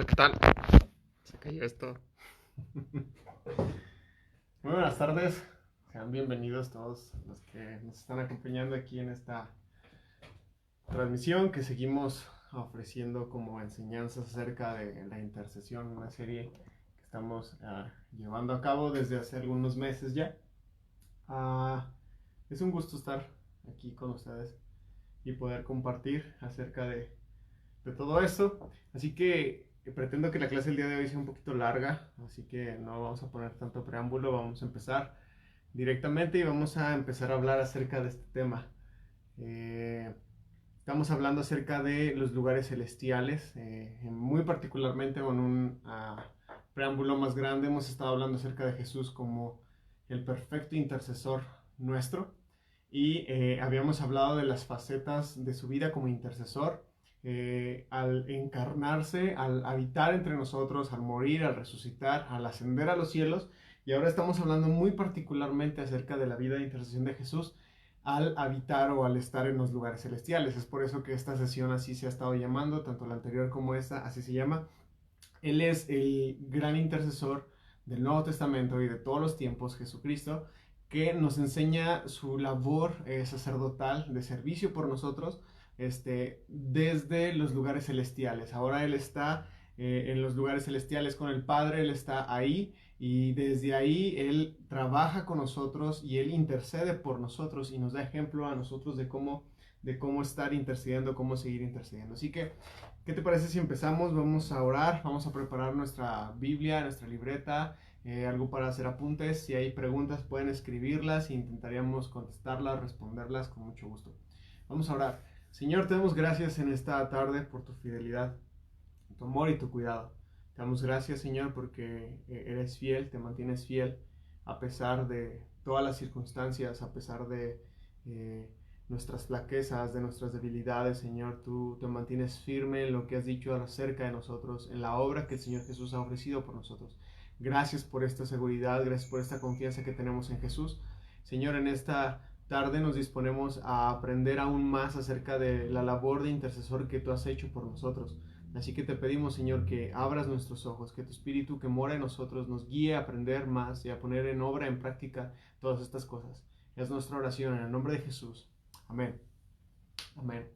Hola, ¿qué tal? Se cayó esto. Muy buenas tardes. Sean bienvenidos todos los que nos están acompañando aquí en esta transmisión que seguimos ofreciendo como enseñanzas acerca de la intercesión, una serie que estamos llevando a cabo desde hace algunos meses ya. Es un gusto estar aquí con ustedes y poder compartir acerca de todo esto. Así que pretendo que la clase del día de hoy sea un poquito larga, así que no vamos a poner tanto preámbulo, vamos a empezar directamente y vamos a empezar a hablar acerca de este tema. Eh, Estamos hablando acerca de los lugares celestiales, muy particularmente con un preámbulo más grande hemos estado hablando acerca de Jesús como el perfecto intercesor nuestro y habíamos hablado de las facetas de su vida como intercesor, al encarnarse, al habitar entre nosotros, al morir, al resucitar, al ascender a los cielos. Y ahora estamos hablando muy particularmente acerca de la vida de intercesión de Jesús al habitar o al estar en los lugares celestiales. Es por eso que esta sesión así se ha estado llamando, tanto la anterior como esta, así se llama. Él es el gran intercesor del Nuevo Testamento y de todos los tiempos, Jesucristo, que nos enseña su labor sacerdotal de servicio por nosotros desde los lugares celestiales. Ahora Él está en los lugares celestiales con el Padre, Él está ahí y desde ahí Él trabaja con nosotros y Él intercede por nosotros y nos da ejemplo a nosotros de cómo estar intercediendo, cómo seguir intercediendo. Así que, ¿qué te parece si empezamos? Vamos a orar, vamos a preparar nuestra Biblia, nuestra libreta, algo para hacer apuntes. Si hay preguntas pueden escribirlas e intentaríamos contestarlas, responderlas con mucho gusto. Vamos a orar. Señor, te damos gracias en esta tarde por tu fidelidad, tu amor y tu cuidado. Te damos gracias, Señor, porque eres fiel, te mantienes fiel a pesar de todas las circunstancias, a pesar de nuestras flaquezas, de nuestras debilidades, Señor. Tú te mantienes firme en lo que has dicho acerca de nosotros, en la obra que el Señor Jesús ha ofrecido por nosotros. Gracias por esta seguridad, gracias por esta confianza que tenemos en Jesús. Señor, en esta tarde nos disponemos a aprender aún más acerca de la labor de intercesor que tú has hecho por nosotros. Así que te pedimos, Señor, que abras nuestros ojos, que tu Espíritu que mora en nosotros nos guíe a aprender más y a poner en obra, en práctica, todas estas cosas. Es nuestra oración en el nombre de Jesús. Amén. Amén.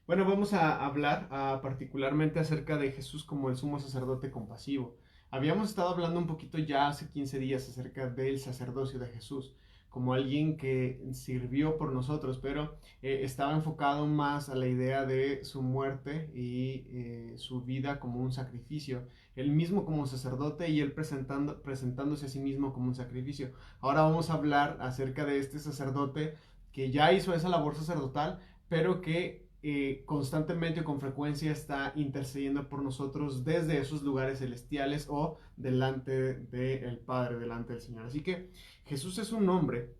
Bueno, vamos a hablar particularmente acerca de Jesús como el sumo sacerdote compasivo. Habíamos estado hablando un poquito ya hace 15 días acerca del sacerdocio de Jesús, como alguien que sirvió por nosotros, pero estaba enfocado más a la idea de su muerte y su vida como un sacrificio. Él mismo como sacerdote y él presentándose a sí mismo como un sacrificio. Ahora vamos a hablar acerca de este sacerdote que ya hizo esa labor sacerdotal, pero que constantemente o con frecuencia está intercediendo por nosotros desde esos lugares celestiales o delante del Padre, delante del Señor. Así que Jesús es un hombre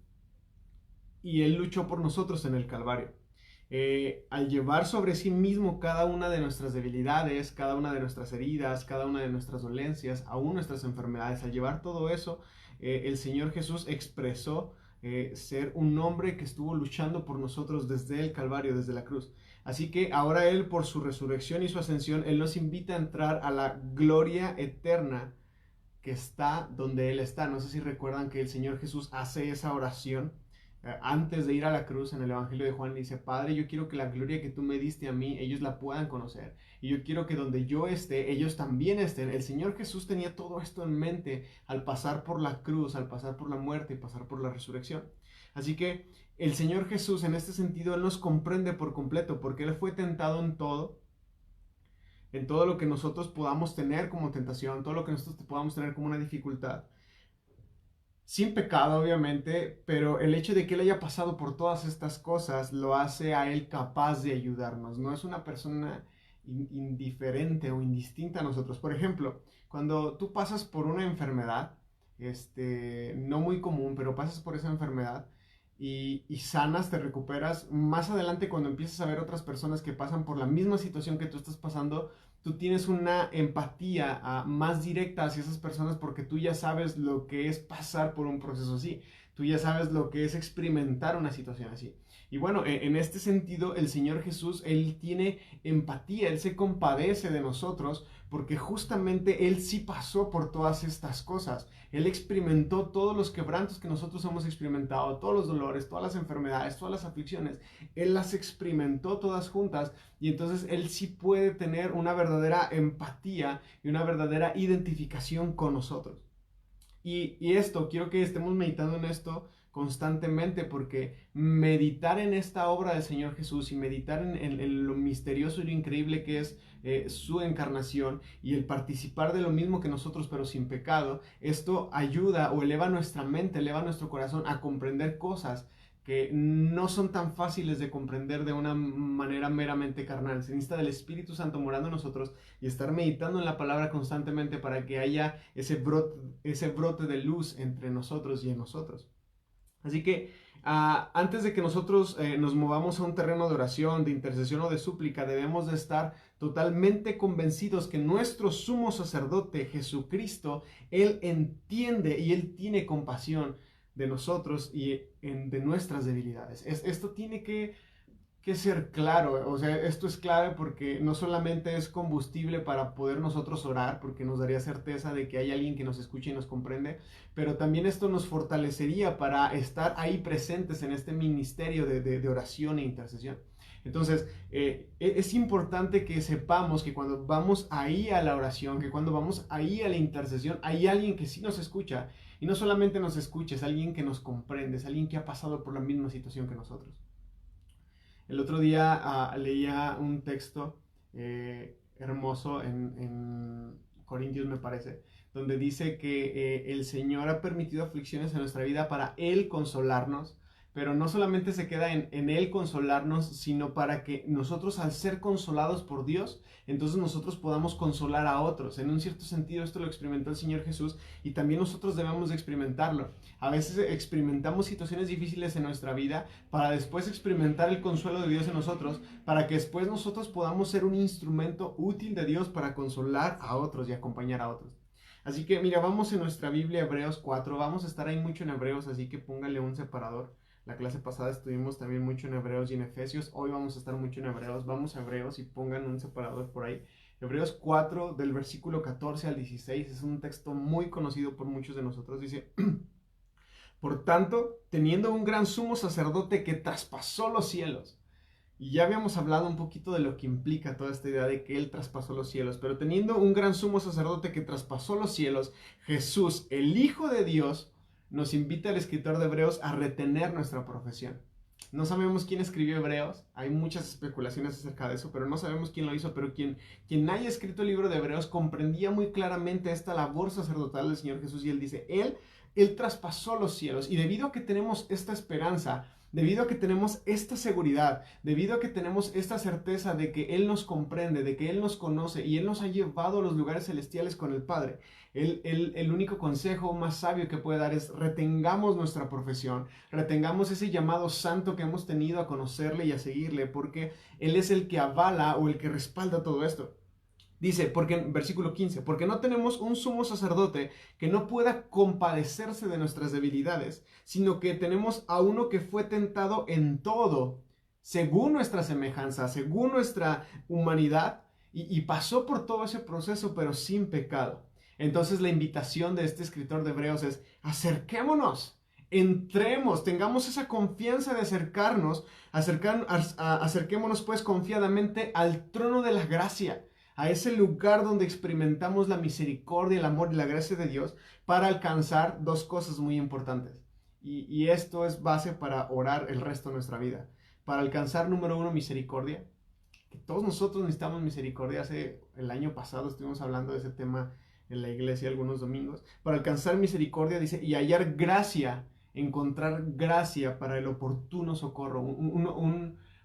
y Él luchó por nosotros en el Calvario. Al llevar sobre sí mismo cada una de nuestras debilidades, cada una de nuestras heridas, cada una de nuestras dolencias, aún nuestras enfermedades, al llevar todo eso, el Señor Jesús expresó ser un hombre que estuvo luchando por nosotros desde el Calvario, desde la cruz. Así que ahora Él, por su resurrección y su ascensión, Él nos invita a entrar a la gloria eterna que está donde Él está. No sé si recuerdan que el Señor Jesús hace esa oración antes de ir a la cruz. En el Evangelio de Juan dice: Padre, yo quiero que la gloria que tú me diste a mí, ellos la puedan conocer. Y yo quiero que donde yo esté, ellos también estén. El Señor Jesús tenía todo esto en mente al pasar por la cruz, al pasar por la muerte y pasar por la resurrección. Así que el Señor Jesús en este sentido, Él nos comprende por completo, porque Él fue tentado en todo lo que nosotros podamos tener como tentación, todo lo que nosotros podamos tener como una dificultad. Sin pecado, obviamente, pero el hecho de que Él haya pasado por todas estas cosas lo hace a Él capaz de ayudarnos. No es una persona indiferente o indistinta a nosotros. Por ejemplo, cuando tú pasas por una enfermedad, no muy común, pero pasas por esa enfermedad y sanas, te recuperas, más adelante cuando empiezas a ver otras personas que pasan por la misma situación que tú estás pasando, tú tienes una empatía más directa hacia esas personas porque tú ya sabes lo que es pasar por un proceso así. tú ya sabes lo que es experimentar una situación así. Y bueno, en este sentido, el Señor Jesús, Él tiene empatía, Él se compadece de nosotros porque justamente Él sí pasó por todas estas cosas. Él experimentó todos los quebrantos que nosotros hemos experimentado, todos los dolores, todas las enfermedades, todas las aflicciones. Él las experimentó todas juntas y entonces Él sí puede tener una verdadera empatía y una verdadera identificación con nosotros. Y esto, quiero que estemos meditando en esto constantemente porque meditar en esta obra del Señor Jesús y meditar en lo misterioso y lo increíble que es su encarnación y el participar de lo mismo que nosotros pero sin pecado, esto ayuda o eleva nuestra mente, eleva nuestro corazón a comprender cosas que no son tan fáciles de comprender de una manera meramente carnal. Se necesita del Espíritu Santo morando en nosotros y estar meditando en la palabra constantemente para que haya ese brote de luz entre nosotros y en nosotros. Así que antes de que nosotros nos movamos a un terreno de oración, de intercesión o de súplica, debemos de estar totalmente convencidos que nuestro sumo sacerdote, Jesucristo, Él entiende y Él tiene compasión de nosotros y de nuestras debilidades. Esto tiene que ser claro, o sea, esto es clave porque no solamente es combustible para poder nosotros orar, porque nos daría certeza de que hay alguien que nos escucha y nos comprende, pero también esto nos fortalecería para estar ahí presentes en este ministerio de oración e intercesión. Entonces, es importante que sepamos que cuando vamos ahí a la oración, que cuando vamos ahí a la intercesión, hay alguien que sí nos escucha, y no solamente nos escucha, es alguien que nos comprende, es alguien que ha pasado por la misma situación que nosotros. El otro día leía un texto hermoso en Corintios, me parece, donde dice que el Señor ha permitido aflicciones en nuestra vida para Él consolarnos, pero no solamente se queda en Él consolarnos, sino para que nosotros, al ser consolados por Dios, entonces nosotros podamos consolar a otros. En un cierto sentido, esto lo experimentó el Señor Jesús y también nosotros debemos de experimentarlo. A veces experimentamos situaciones difíciles en nuestra vida para después experimentar el consuelo de Dios en nosotros, para que después nosotros podamos ser un instrumento útil de Dios para consolar a otros y acompañar a otros. Así que mira, vamos en nuestra Biblia, Hebreos 4, vamos a estar ahí mucho en Hebreos, así que póngale un separador. La clase pasada estuvimos también mucho en Hebreos y en Efesios, hoy vamos a estar mucho en Hebreos, vamos a Hebreos y pongan un separador por ahí. Hebreos 4 del versículo 14 al 16 es un texto muy conocido por muchos de nosotros, dice... Por tanto, teniendo un gran sumo sacerdote que traspasó los cielos, y ya habíamos hablado un poquito de lo que implica toda esta idea de que Él traspasó los cielos, pero teniendo un gran sumo sacerdote que traspasó los cielos, Jesús, el Hijo de Dios, nos invita el escritor de Hebreos a retener nuestra profesión. No sabemos quién escribió Hebreos, hay muchas especulaciones acerca de eso, pero no sabemos quién lo hizo, pero quien haya escrito el libro de Hebreos comprendía muy claramente esta labor sacerdotal del Señor Jesús y Él dice, Él traspasó los cielos y debido a que tenemos esta esperanza, debido a que tenemos esta seguridad, debido a que tenemos esta certeza de que Él nos comprende, de que Él nos conoce y Él nos ha llevado a los lugares celestiales con el Padre, el único consejo más sabio que puede dar es retengamos nuestra profesión, retengamos ese llamado santo que hemos tenido a conocerle y a seguirle, porque Él es el que avala o el que respalda todo esto. Dice, porque en versículo 15, porque no tenemos un sumo sacerdote que no pueda compadecerse de nuestras debilidades, sino que tenemos a uno que fue tentado en todo, según nuestra semejanza, según nuestra humanidad, y pasó por todo ese proceso, pero sin pecado. Entonces la invitación de este escritor de Hebreos es, acerquémonos, entremos, tengamos esa confianza de acerquémonos pues confiadamente al trono de la gracia, a ese lugar donde experimentamos la misericordia, el amor y la gracia de Dios para alcanzar dos cosas muy importantes. Y esto es base para orar el resto de nuestra vida. Para alcanzar, número uno, misericordia. Que todos nosotros necesitamos misericordia. Hace el año pasado estuvimos hablando de ese tema en la iglesia algunos domingos. Para alcanzar misericordia, dice, y hallar gracia, encontrar gracia para el oportuno socorro.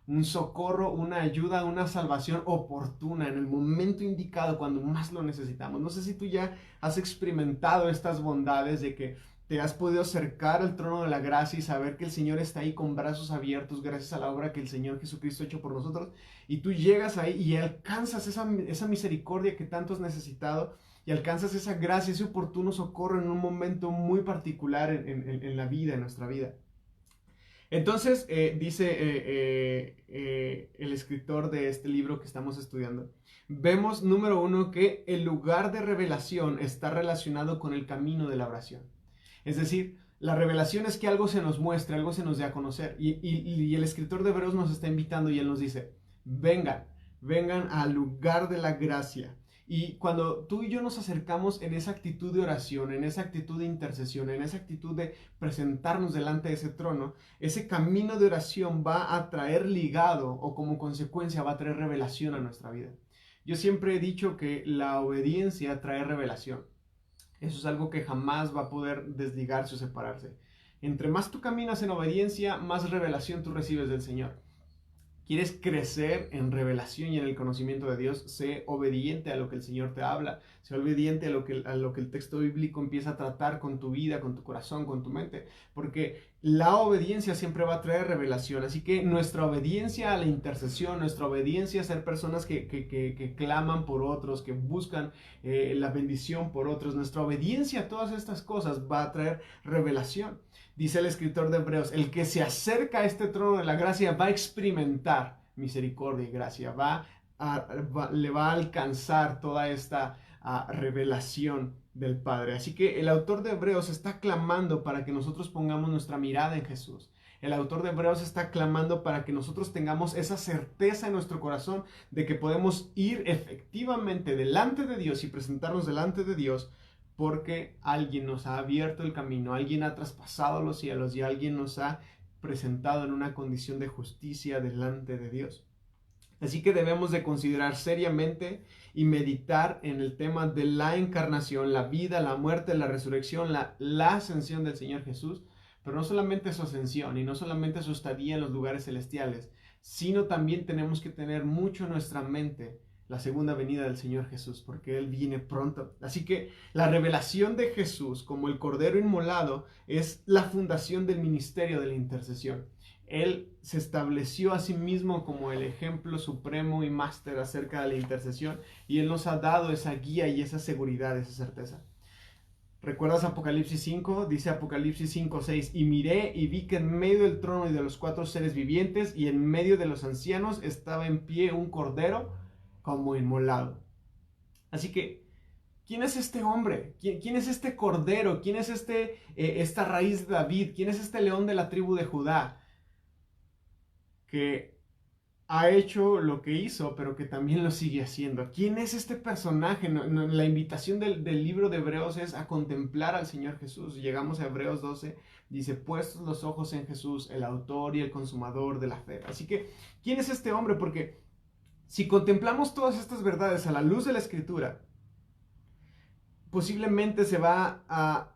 Un socorro, una ayuda, una salvación oportuna en el momento indicado cuando más lo necesitamos. No sé si tú ya has experimentado estas bondades de que te has podido acercar al trono de la gracia y saber que el Señor está ahí con brazos abiertos gracias a la obra que el Señor Jesucristo ha hecho por nosotros y tú llegas ahí y alcanzas esa misericordia que tanto has necesitado y alcanzas esa gracia, ese oportuno socorro en un momento muy particular en la vida, en nuestra vida. Entonces, dice el escritor de este libro que estamos estudiando, vemos, número uno, que el lugar de revelación está relacionado con el camino de la oración. Es decir, la revelación es que algo se nos muestre, algo se nos dé a conocer. Y el escritor de Hebreos nos está invitando y él nos dice, vengan, vengan al lugar de la gracia. Y cuando tú y yo nos acercamos en esa actitud de oración, en esa actitud de intercesión, en esa actitud de presentarnos delante de ese trono, ese camino de oración va a traer ligado o como consecuencia va a traer revelación a nuestra vida. Yo siempre he dicho que la obediencia trae revelación. Eso es algo que jamás va a poder desligarse o separarse. Entre más tú caminas en obediencia, más revelación tú recibes del Señor. ¿Quieres crecer en revelación y en el conocimiento de Dios? Sé obediente a lo que el Señor te habla. Sé obediente a lo que el texto bíblico empieza a tratar con tu vida, con tu corazón, con tu mente. Porque la obediencia siempre va a traer revelación. Así que nuestra obediencia a la intercesión, nuestra obediencia a ser personas que claman por otros, que buscan la bendición por otros, nuestra obediencia a todas estas cosas va a traer revelación. Dice el escritor de Hebreos, el que se acerca a este trono de la gracia va a experimentar misericordia y gracia, le va a alcanzar toda esta revelación del Padre. Así que el autor de Hebreos está clamando para que nosotros pongamos nuestra mirada en Jesús. El autor de Hebreos está clamando para que nosotros tengamos esa certeza en nuestro corazón de que podemos ir efectivamente delante de Dios y presentarnos delante de Dios porque alguien nos ha abierto el camino, alguien ha traspasado los cielos y alguien nos ha presentado en una condición de justicia delante de Dios. Así que debemos de considerar seriamente y meditar en el tema de la encarnación, la vida, la muerte, la resurrección, la ascensión del Señor Jesús, pero no solamente su ascensión y no solamente su estadía en los lugares celestiales, sino también tenemos que tener mucho en nuestra mente la segunda venida del Señor Jesús, porque Él viene pronto. Así que la revelación de Jesús como el Cordero inmolado es la fundación del ministerio de la intercesión. Él se estableció a sí mismo como el ejemplo supremo y máster acerca de la intercesión y Él nos ha dado esa guía y esa seguridad, esa certeza. ¿Recuerdas Apocalipsis 5? Dice Apocalipsis 5:6, y miré y vi que en medio del trono y de los 4 seres vivientes y en medio de los ancianos estaba en pie un cordero como inmolado. Así que, ¿quién es este hombre? ¿Quién es este cordero? ¿Quién es esta raíz de David? ¿Quién es este león de la tribu de Judá? Que ha hecho lo que hizo, pero que también lo sigue haciendo. ¿Quién es este personaje? La invitación del libro de Hebreos es a contemplar al Señor Jesús. Llegamos a Hebreos 12, dice, puestos los ojos en Jesús, el autor y el consumador de la fe. Así que, ¿quién es este hombre? Porque si contemplamos todas estas verdades a la luz de la Escritura, posiblemente se va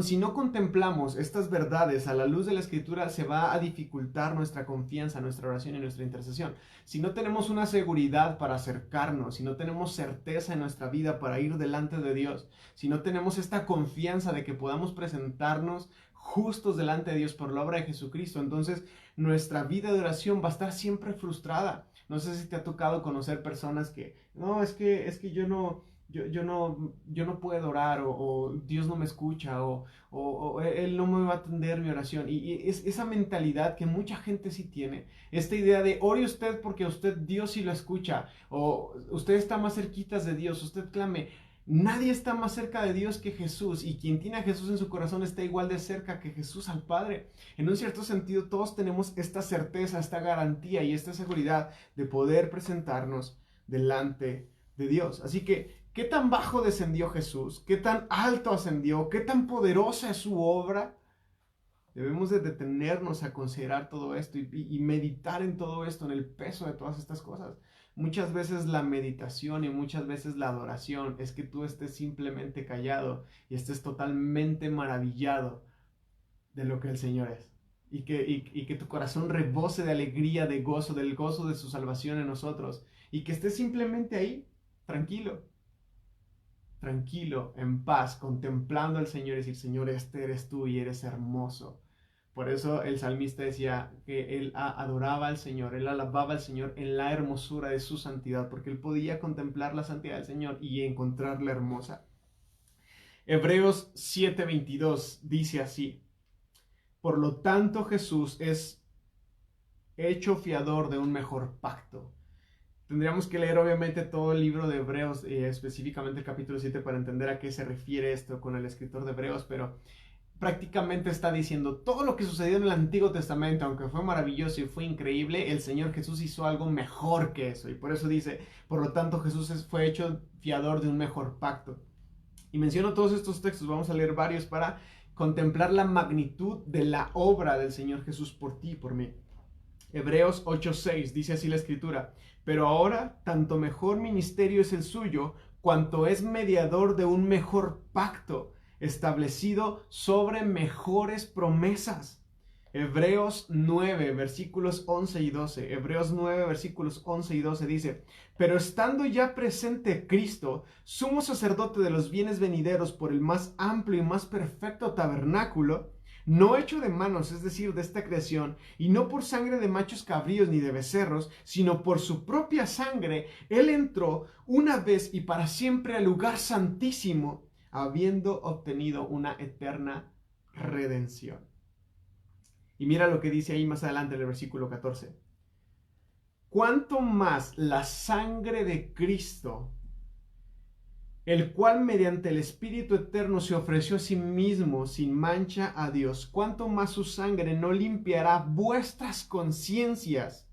si no contemplamos estas verdades a la luz de la Escritura, se va a dificultar nuestra confianza, nuestra oración y nuestra intercesión. Si no tenemos una seguridad para acercarnos, si no tenemos certeza en nuestra vida para ir delante de Dios, si no tenemos esta confianza de que podamos presentarnos justos delante de Dios por la obra de Jesucristo, entonces nuestra vida de oración va a estar siempre frustrada. No sé si te ha tocado conocer personas que, no, es que yo no puedo orar o Dios no me escucha o Él no me va a atender mi oración. Y es esa mentalidad que mucha gente sí tiene. Esta idea de ore usted porque a usted Dios sí lo escucha o usted está más cerquitas de Dios, usted clame. Nadie está más cerca de Dios que Jesús y quien tiene a Jesús en su corazón está igual de cerca que Jesús al Padre. En un cierto sentido todos tenemos esta certeza, esta garantía y esta seguridad de poder presentarnos delante de Dios. Así que ¿qué tan bajo descendió Jesús? ¿Qué tan alto ascendió? ¿Qué tan poderosa es su obra? Debemos de detenernos a considerar todo esto y meditar en todo esto, en el peso de todas estas cosas. Muchas veces la meditación y muchas veces la adoración es que tú estés simplemente callado y estés totalmente maravillado de lo que el Señor es. Y que tu corazón rebose de alegría, de gozo, del gozo de su salvación en nosotros. Y que estés simplemente ahí, tranquilo, en paz, contemplando al Señor y decir, Señor, este eres tú y eres hermoso. Por eso el salmista decía que él adoraba al Señor, él alababa al Señor en la hermosura de su santidad, porque él podía contemplar la santidad del Señor y encontrarla hermosa. Hebreos 7:22 dice así: por lo tanto Jesús es hecho fiador de un mejor pacto. Tendríamos que leer obviamente todo el libro de Hebreos, específicamente el capítulo 7, para entender a qué se refiere esto con el escritor de Hebreos, pero prácticamente está diciendo todo lo que sucedió en el Antiguo Testamento, aunque fue maravilloso y fue increíble, el Señor Jesús hizo algo mejor que eso, y por eso dice, por lo tanto Jesús fue hecho fiador de un mejor pacto. Y menciono todos estos textos, vamos a leer varios para contemplar la magnitud de la obra del Señor Jesús por ti y por mí. Hebreos 8:6 dice así la escritura: pero ahora tanto mejor ministerio es el suyo, cuanto es mediador de un mejor pacto, establecido sobre mejores promesas. Hebreos 9, versículos 11 y 12. Hebreos 9, versículos 11 y 12 dice: pero estando ya presente Cristo, sumo sacerdote de los bienes venideros por el más amplio y más perfecto tabernáculo, no hecho de manos, es decir, de esta creación, y no por sangre de machos cabríos ni de becerros, sino por su propia sangre, él entró una vez y para siempre al lugar santísimo, habiendo obtenido una eterna redención. Y mira lo que dice ahí más adelante en el versículo 14. ¿Cuánto más la sangre de Cristo, el cual mediante el Espíritu Eterno se ofreció a sí mismo sin mancha a Dios, cuánto más su sangre no limpiará vuestras conciencias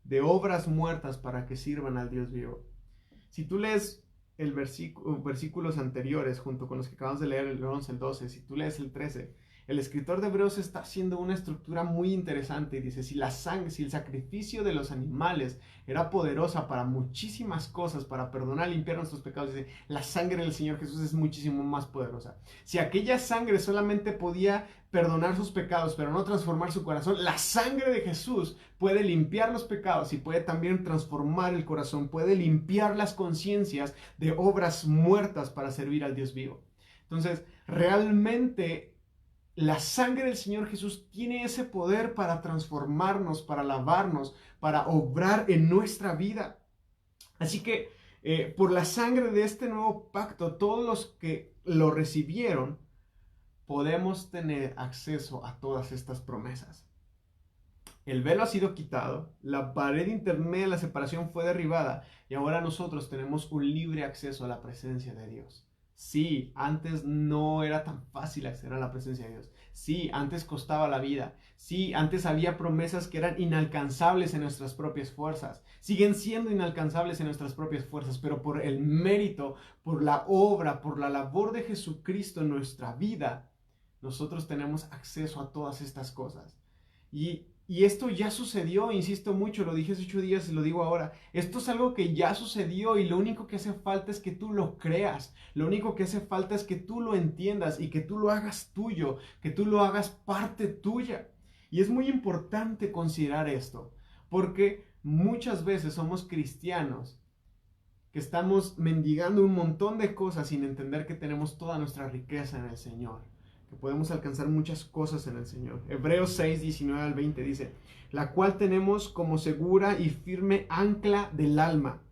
de obras muertas para que sirvan al Dios vivo? Si tú lees el versículos anteriores junto con los que acabamos de leer, el 11, el 12, si tú lees el 13, el escritor de Hebreos está haciendo una estructura muy interesante y dice, si el sacrificio de los animales era poderosa para muchísimas cosas, para perdonar, limpiar nuestros pecados, dice, la sangre del Señor Jesús es muchísimo más poderosa. Si aquella sangre solamente podía perdonar sus pecados, pero no transformar su corazón, la sangre de Jesús puede limpiar los pecados y puede también transformar el corazón, puede limpiar las conciencias de obras muertas para servir al Dios vivo. Entonces, realmente la sangre del Señor Jesús tiene ese poder para transformarnos, para lavarnos, para obrar en nuestra vida. Así que por la sangre de este nuevo pacto, todos los que lo recibieron, podemos tener acceso a todas estas promesas. El velo ha sido quitado, la pared intermedia de la separación fue derribada y ahora nosotros tenemos un libre acceso a la presencia de Dios. Sí, antes no era tan fácil acceder a la presencia de Dios. Sí, antes costaba la vida. Sí, antes había promesas que eran inalcanzables en nuestras propias fuerzas. Siguen siendo inalcanzables en nuestras propias fuerzas, pero por el mérito, por la obra, por la labor de Jesucristo en nuestra vida, nosotros tenemos acceso a todas estas cosas. Y esto ya sucedió, insisto mucho, lo dije hace 8 días y lo digo ahora. Esto es algo que ya sucedió y lo único que hace falta es que tú lo creas. Lo único que hace falta es que tú lo entiendas y que tú lo hagas tuyo, que tú lo hagas parte tuya. Y es muy importante considerar esto, porque muchas veces somos cristianos que estamos mendigando un montón de cosas sin entender que tenemos toda nuestra riqueza en el Señor, que podemos alcanzar muchas cosas en el Señor. Hebreos 6, 19 al 20 dice, la cual tenemos como segura y firme ancla del alma,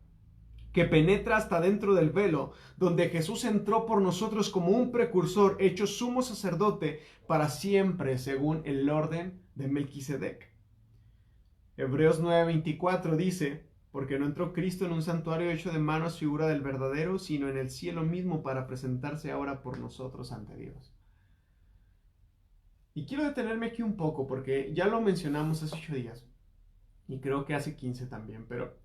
que penetra hasta dentro del velo, donde Jesús entró por nosotros como un precursor, hecho sumo sacerdote para siempre, según el orden de Melquisedec. Hebreos 9, 24 dice, porque no entró Cristo en un santuario hecho de manos, figura del verdadero, sino en el cielo mismo para presentarse ahora por nosotros ante Dios. Y quiero detenerme aquí un poco porque ya lo mencionamos hace 8 días y creo que hace 15 también, pero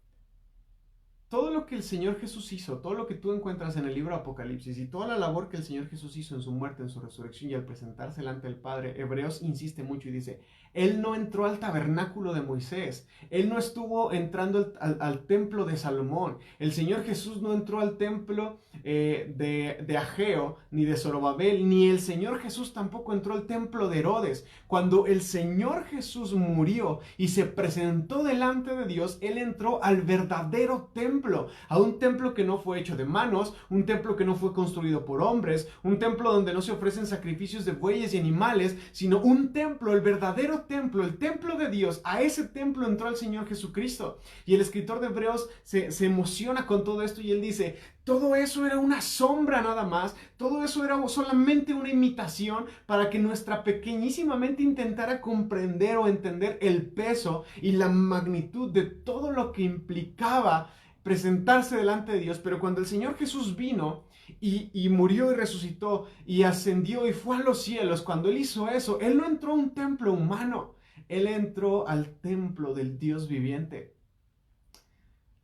todo lo que el Señor Jesús hizo, todo lo que tú encuentras en el libro de Apocalipsis y toda la labor que el Señor Jesús hizo en su muerte, en su resurrección y al presentarse delante del Padre, Hebreos insiste mucho y dice, Él no entró al tabernáculo de Moisés, Él no estuvo entrando al templo de Salomón, el Señor Jesús no entró al templo de Ageo, ni de Zorobabel, ni el Señor Jesús tampoco entró al templo de Herodes. Cuando el Señor Jesús murió y se presentó delante de Dios, Él entró al verdadero templo a un templo que no fue hecho de manos, un templo que no fue construido por hombres, un templo donde no se ofrecen sacrificios de bueyes y animales, sino un templo, el verdadero templo, el templo de Dios. A ese templo entró el Señor Jesucristo. Y el escritor de Hebreos se emociona con todo esto y él dice, todo eso era una sombra nada más, todo eso era solamente una imitación para que nuestra pequeñísima mente intentara comprender o entender el peso y la magnitud de todo lo que implicaba presentarse delante de Dios. Pero cuando el Señor Jesús vino y murió y resucitó y ascendió y fue a los cielos, cuando Él hizo eso, Él no entró a un templo humano, Él entró al templo del Dios viviente.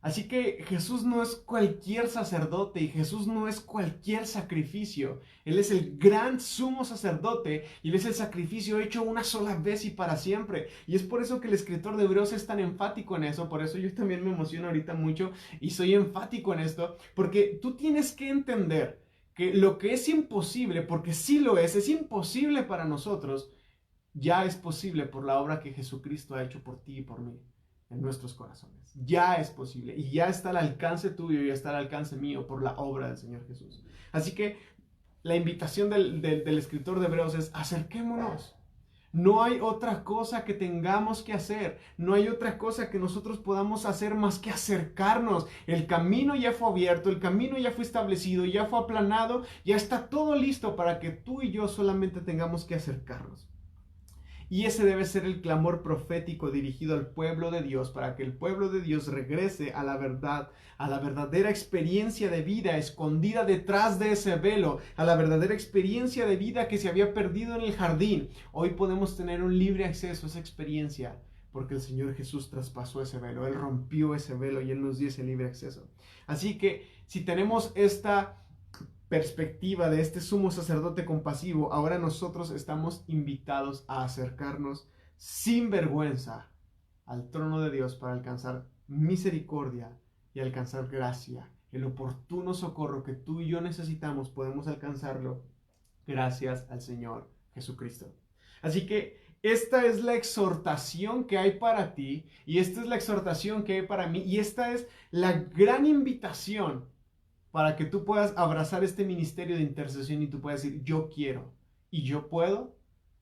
Así que Jesús no es cualquier sacerdote y Jesús no es cualquier sacrificio. Él es el gran sumo sacerdote y Él es el sacrificio hecho una sola vez y para siempre. Y es por eso que el escritor de Hebreos es tan enfático en eso. Por eso yo también me emociono ahorita mucho y soy enfático en esto. Porque tú tienes que entender que lo que es imposible, porque sí lo es imposible para nosotros, ya es posible por la obra que Jesucristo ha hecho por ti y por mí en nuestros corazones. Ya es posible y ya está al alcance tuyo y ya está al alcance mío por la obra del Señor Jesús. Así que la invitación del escritor de Hebreos es acerquémonos. No hay otra cosa que tengamos que hacer. No hay otra cosa que nosotros podamos hacer más que acercarnos. El camino ya fue abierto, el camino ya fue establecido, ya fue aplanado, ya está todo listo para que tú y yo solamente tengamos que acercarnos. Y ese debe ser el clamor profético dirigido al pueblo de Dios, para que el pueblo de Dios regrese a la verdad, a la verdadera experiencia de vida escondida detrás de ese velo, a la verdadera experiencia de vida que se había perdido en el jardín. Hoy podemos tener un libre acceso a esa experiencia, porque el Señor Jesús traspasó ese velo, Él rompió ese velo y Él nos dio ese libre acceso. Así que si tenemos esta perspectiva de este sumo sacerdote compasivo, ahora nosotros estamos invitados a acercarnos sin vergüenza al trono de Dios para alcanzar misericordia y alcanzar gracia. El oportuno socorro que tú y yo necesitamos podemos alcanzarlo gracias al Señor Jesucristo. Así que esta es la exhortación que hay para ti y esta es la exhortación que hay para mí y esta es la gran invitación para que tú puedas abrazar este ministerio de intercesión y tú puedas decir, yo quiero y yo puedo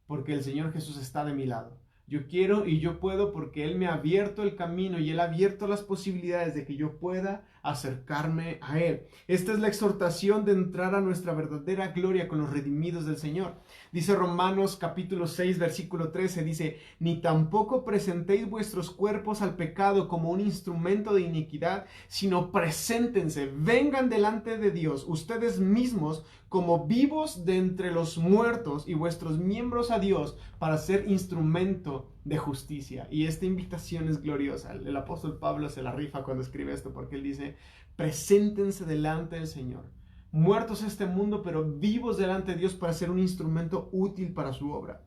porque el Señor Jesús está de mi lado. Yo quiero y yo puedo porque Él me ha abierto el camino y Él ha abierto las posibilidades de que yo pueda acercarme a Él. Esta es la exhortación de entrar a nuestra verdadera gloria con los redimidos del Señor. Dice Romanos capítulo 6 versículo 13, dice, ni tampoco presentéis vuestros cuerpos al pecado como un instrumento de iniquidad, sino preséntense, vengan delante de Dios ustedes mismos como vivos de entre los muertos y vuestros miembros a Dios para ser instrumento de justicia. Y esta invitación es gloriosa. El apóstol Pablo se la rifa cuando escribe esto porque él dice, preséntense delante del Señor, muertos a este mundo, pero vivos delante de Dios para ser un instrumento útil para su obra.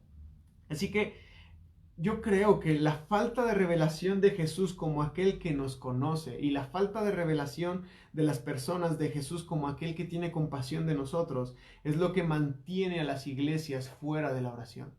Así que yo creo que la falta de revelación de Jesús como aquel que nos conoce y la falta de revelación de las personas de Jesús como aquel que tiene compasión de nosotros es lo que mantiene a las iglesias fuera de la oración.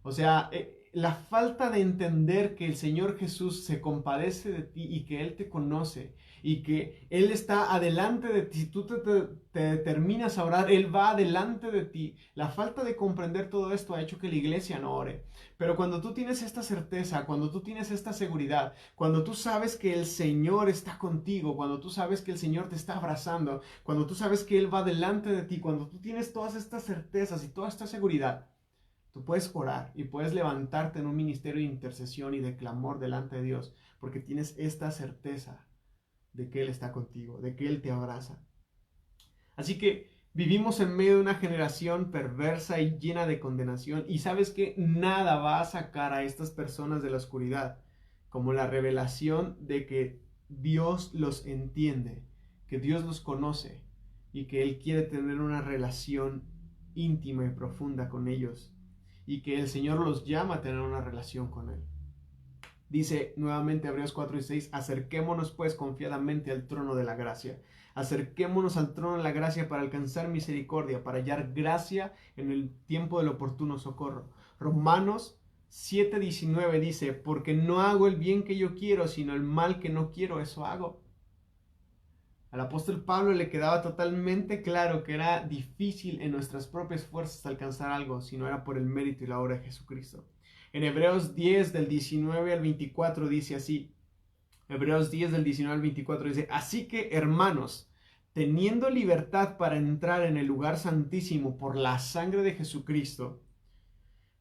O sea, la falta de entender que el Señor Jesús se compadece de ti y que Él te conoce y que Él está adelante de ti. Si tú te determinas a orar, Él va adelante de ti. La falta de comprender todo esto ha hecho que la iglesia no ore. Pero cuando tú tienes esta certeza, cuando tú tienes esta seguridad, cuando tú sabes que el Señor está contigo, cuando tú sabes que el Señor te está abrazando, cuando tú sabes que Él va delante de ti, cuando tú tienes todas estas certezas y toda esta seguridad, tú puedes orar y puedes levantarte en un ministerio de intercesión y de clamor delante de Dios, porque tienes esta certeza de que Él está contigo, de que Él te abraza. Así que vivimos en medio de una generación perversa y llena de condenación, y sabes que nada va a sacar a estas personas de la oscuridad como la revelación de que Dios los entiende, que Dios los conoce y que Él quiere tener una relación íntima y profunda con ellos, y que el Señor los llama a tener una relación con Él. Dice nuevamente Hebreos 4 y 6, acerquémonos pues confiadamente al trono de la gracia. Acerquémonos al trono de la gracia para alcanzar misericordia, para hallar gracia en el tiempo del oportuno socorro. Romanos 7:19 dice, porque no hago el bien que yo quiero, sino el mal que no quiero, eso hago. Al apóstol Pablo le quedaba totalmente claro que era difícil en nuestras propias fuerzas alcanzar algo si no era por el mérito y la obra de Jesucristo. En Hebreos 10 del 19 al 24 dice así, Hebreos 10 del 19 al 24 dice, así que hermanos, teniendo libertad para entrar en el lugar santísimo por la sangre de Jesucristo,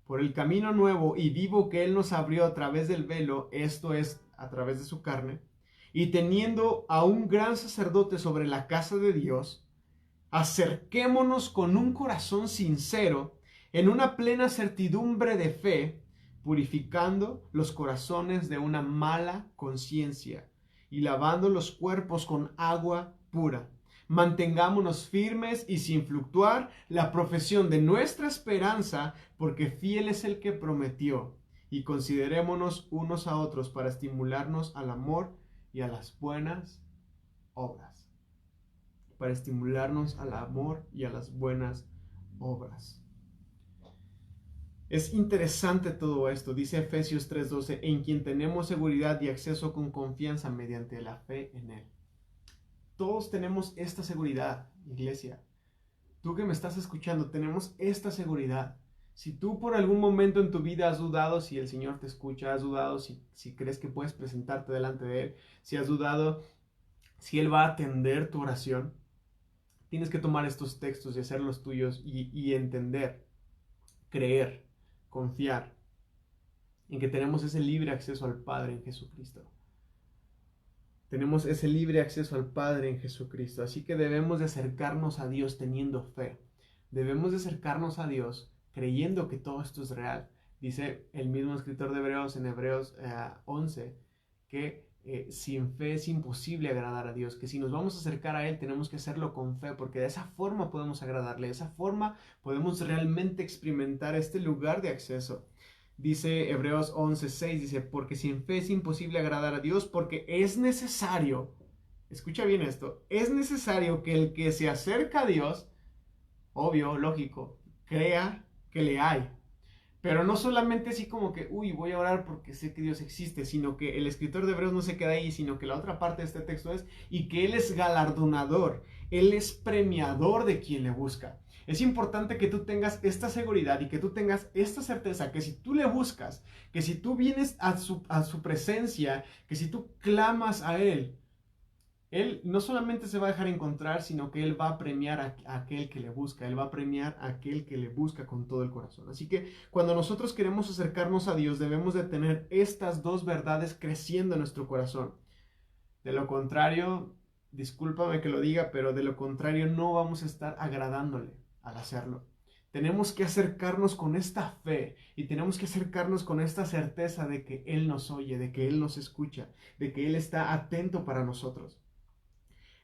por el camino nuevo y vivo que Él nos abrió a través del velo, esto es, a través de su carne, y teniendo a un gran sacerdote sobre la casa de Dios, acerquémonos con un corazón sincero, en una plena certidumbre de fe, purificando los corazones de una mala conciencia y lavando los cuerpos con agua pura. Mantengámonos firmes y sin fluctuar la profesión de nuestra esperanza, porque fiel es el que prometió. Y considerémonos unos a otros para estimularnos al amor y a las buenas obras. Para estimularnos al amor y a las buenas obras. Es interesante todo esto, dice Efesios 3:12, en quien tenemos seguridad y acceso con confianza mediante la fe en Él. Todos tenemos esta seguridad, iglesia. Tú que me estás escuchando, tenemos esta seguridad. Si tú por algún momento en tu vida has dudado si el Señor te escucha, has dudado si crees que puedes presentarte delante de Él, si has dudado si Él va a atender tu oración, tienes que tomar estos textos y hacerlos tuyos y entender, creer, confiar en que tenemos ese libre acceso al Padre en Jesucristo. Tenemos ese libre acceso al Padre en Jesucristo. Así que debemos de acercarnos a Dios teniendo fe. Debemos de acercarnos a Dios creyendo que todo esto es real. Dice el mismo escritor de Hebreos en Hebreos 11 que sin fe es imposible agradar a Dios. Que si nos vamos a acercar a Él tenemos que hacerlo con fe, porque de esa forma podemos agradarle. De esa forma podemos realmente experimentar este lugar de acceso. Dice Hebreos 11:6, dice, porque sin fe es imposible agradar a Dios, porque es necesario, escucha bien esto, es necesario que el que se acerca a Dios, obvio, lógico, crea que le hay. Pero no solamente así como que, voy a orar porque sé que Dios existe, sino que el escritor de Hebreos no se queda ahí, sino que la otra parte de este texto es, y que Él es galardonador, Él es premiador de quien le busca. Es importante que tú tengas esta seguridad y que tú tengas esta certeza que si tú le buscas, que si tú vienes a su presencia, que si tú clamas a Él no solamente se va a dejar encontrar, sino que Él va a premiar a aquel que le busca, Él va a premiar a aquel que le busca con todo el corazón. Así que cuando nosotros queremos acercarnos a Dios, debemos de tener estas dos verdades creciendo en nuestro corazón. De lo contrario, discúlpame que lo diga, pero de lo contrario no vamos a estar agradándole al hacerlo. Tenemos que acercarnos con esta fe y tenemos que acercarnos con esta certeza de que Él nos oye, de que Él nos escucha, de que Él está atento para nosotros.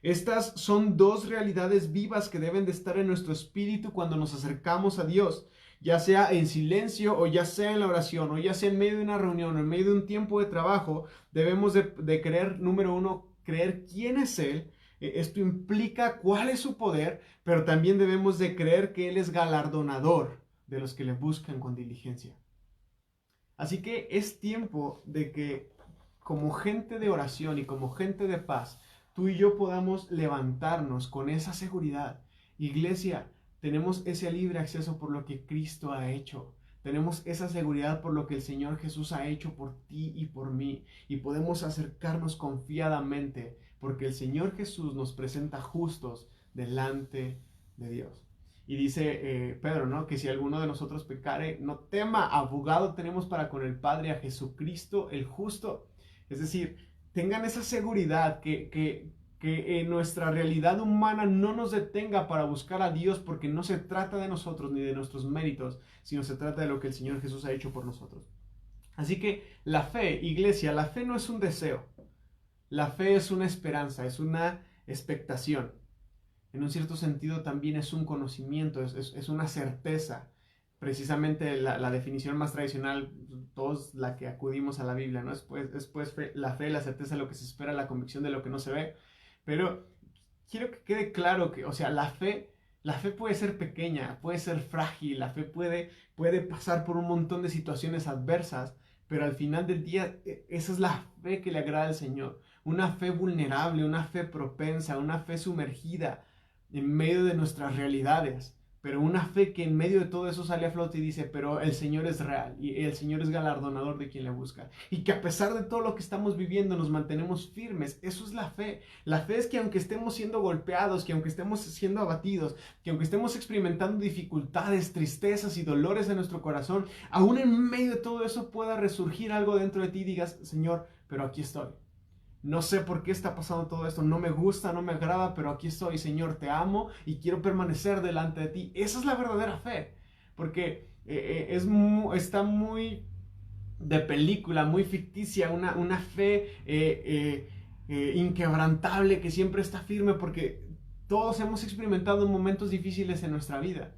Estas son dos realidades vivas que deben de estar en nuestro espíritu cuando nos acercamos a Dios, ya sea en silencio o ya sea en la oración o ya sea en medio de una reunión o en medio de un tiempo de trabajo. Debemos de creer, número uno, creer quién es Él. Esto implica cuál es su poder, pero también debemos de creer que Él es galardonador de los que le buscan con diligencia. Así que es tiempo de que como gente de oración y como gente de paz, tú y yo podamos levantarnos con esa seguridad. Iglesia, tenemos ese libre acceso por lo que Cristo ha hecho. Tenemos esa seguridad por lo que el Señor Jesús ha hecho por ti y por mí. Y podemos acercarnos confiadamente porque el Señor Jesús nos presenta justos delante de Dios. Y dice Pedro, ¿no? Que si alguno de nosotros pecare, no tema, abogado tenemos para con el Padre a Jesucristo el justo. Es decir, tengan esa seguridad que nuestra realidad humana no nos detenga para buscar a Dios, porque no se trata de nosotros ni de nuestros méritos, sino se trata de lo que el Señor Jesús ha hecho por nosotros. Así que la fe, iglesia, la fe no es un deseo. La fe es una esperanza, es una expectación. En un cierto sentido también es un conocimiento, es una certeza. Precisamente la definición más tradicional, todos la que acudimos a la Biblia, ¿no? Es pues la fe, la certeza de lo que se espera, la convicción de lo que no se ve. Pero quiero que quede claro que, o sea, la fe puede ser pequeña, puede ser frágil, la fe puede pasar por un montón de situaciones adversas, pero al final del día esa es la fe que le agrada al Señor. una fe vulnerable, una fe propensa, una fe sumergida en medio de nuestras realidades. Pero una fe que en medio de todo eso sale a flote y dice, pero el Señor es real y el Señor es galardonador de quien le busca. Y que a pesar de todo lo que estamos viviendo nos mantenemos firmes. Eso es la fe. La fe es que aunque estemos siendo golpeados, que aunque estemos siendo abatidos, que aunque estemos experimentando dificultades, tristezas y dolores en nuestro corazón, aún en medio de todo eso pueda resurgir algo dentro de ti y digas, Señor, pero aquí estoy. No sé por qué está pasando todo esto, no me gusta, no me agrada, pero aquí estoy, Señor, te amo y quiero permanecer delante de ti. Esa es la verdadera fe, porque está muy de película, muy ficticia, una fe inquebrantable que siempre está firme, porque todos hemos experimentado momentos difíciles en nuestra vida.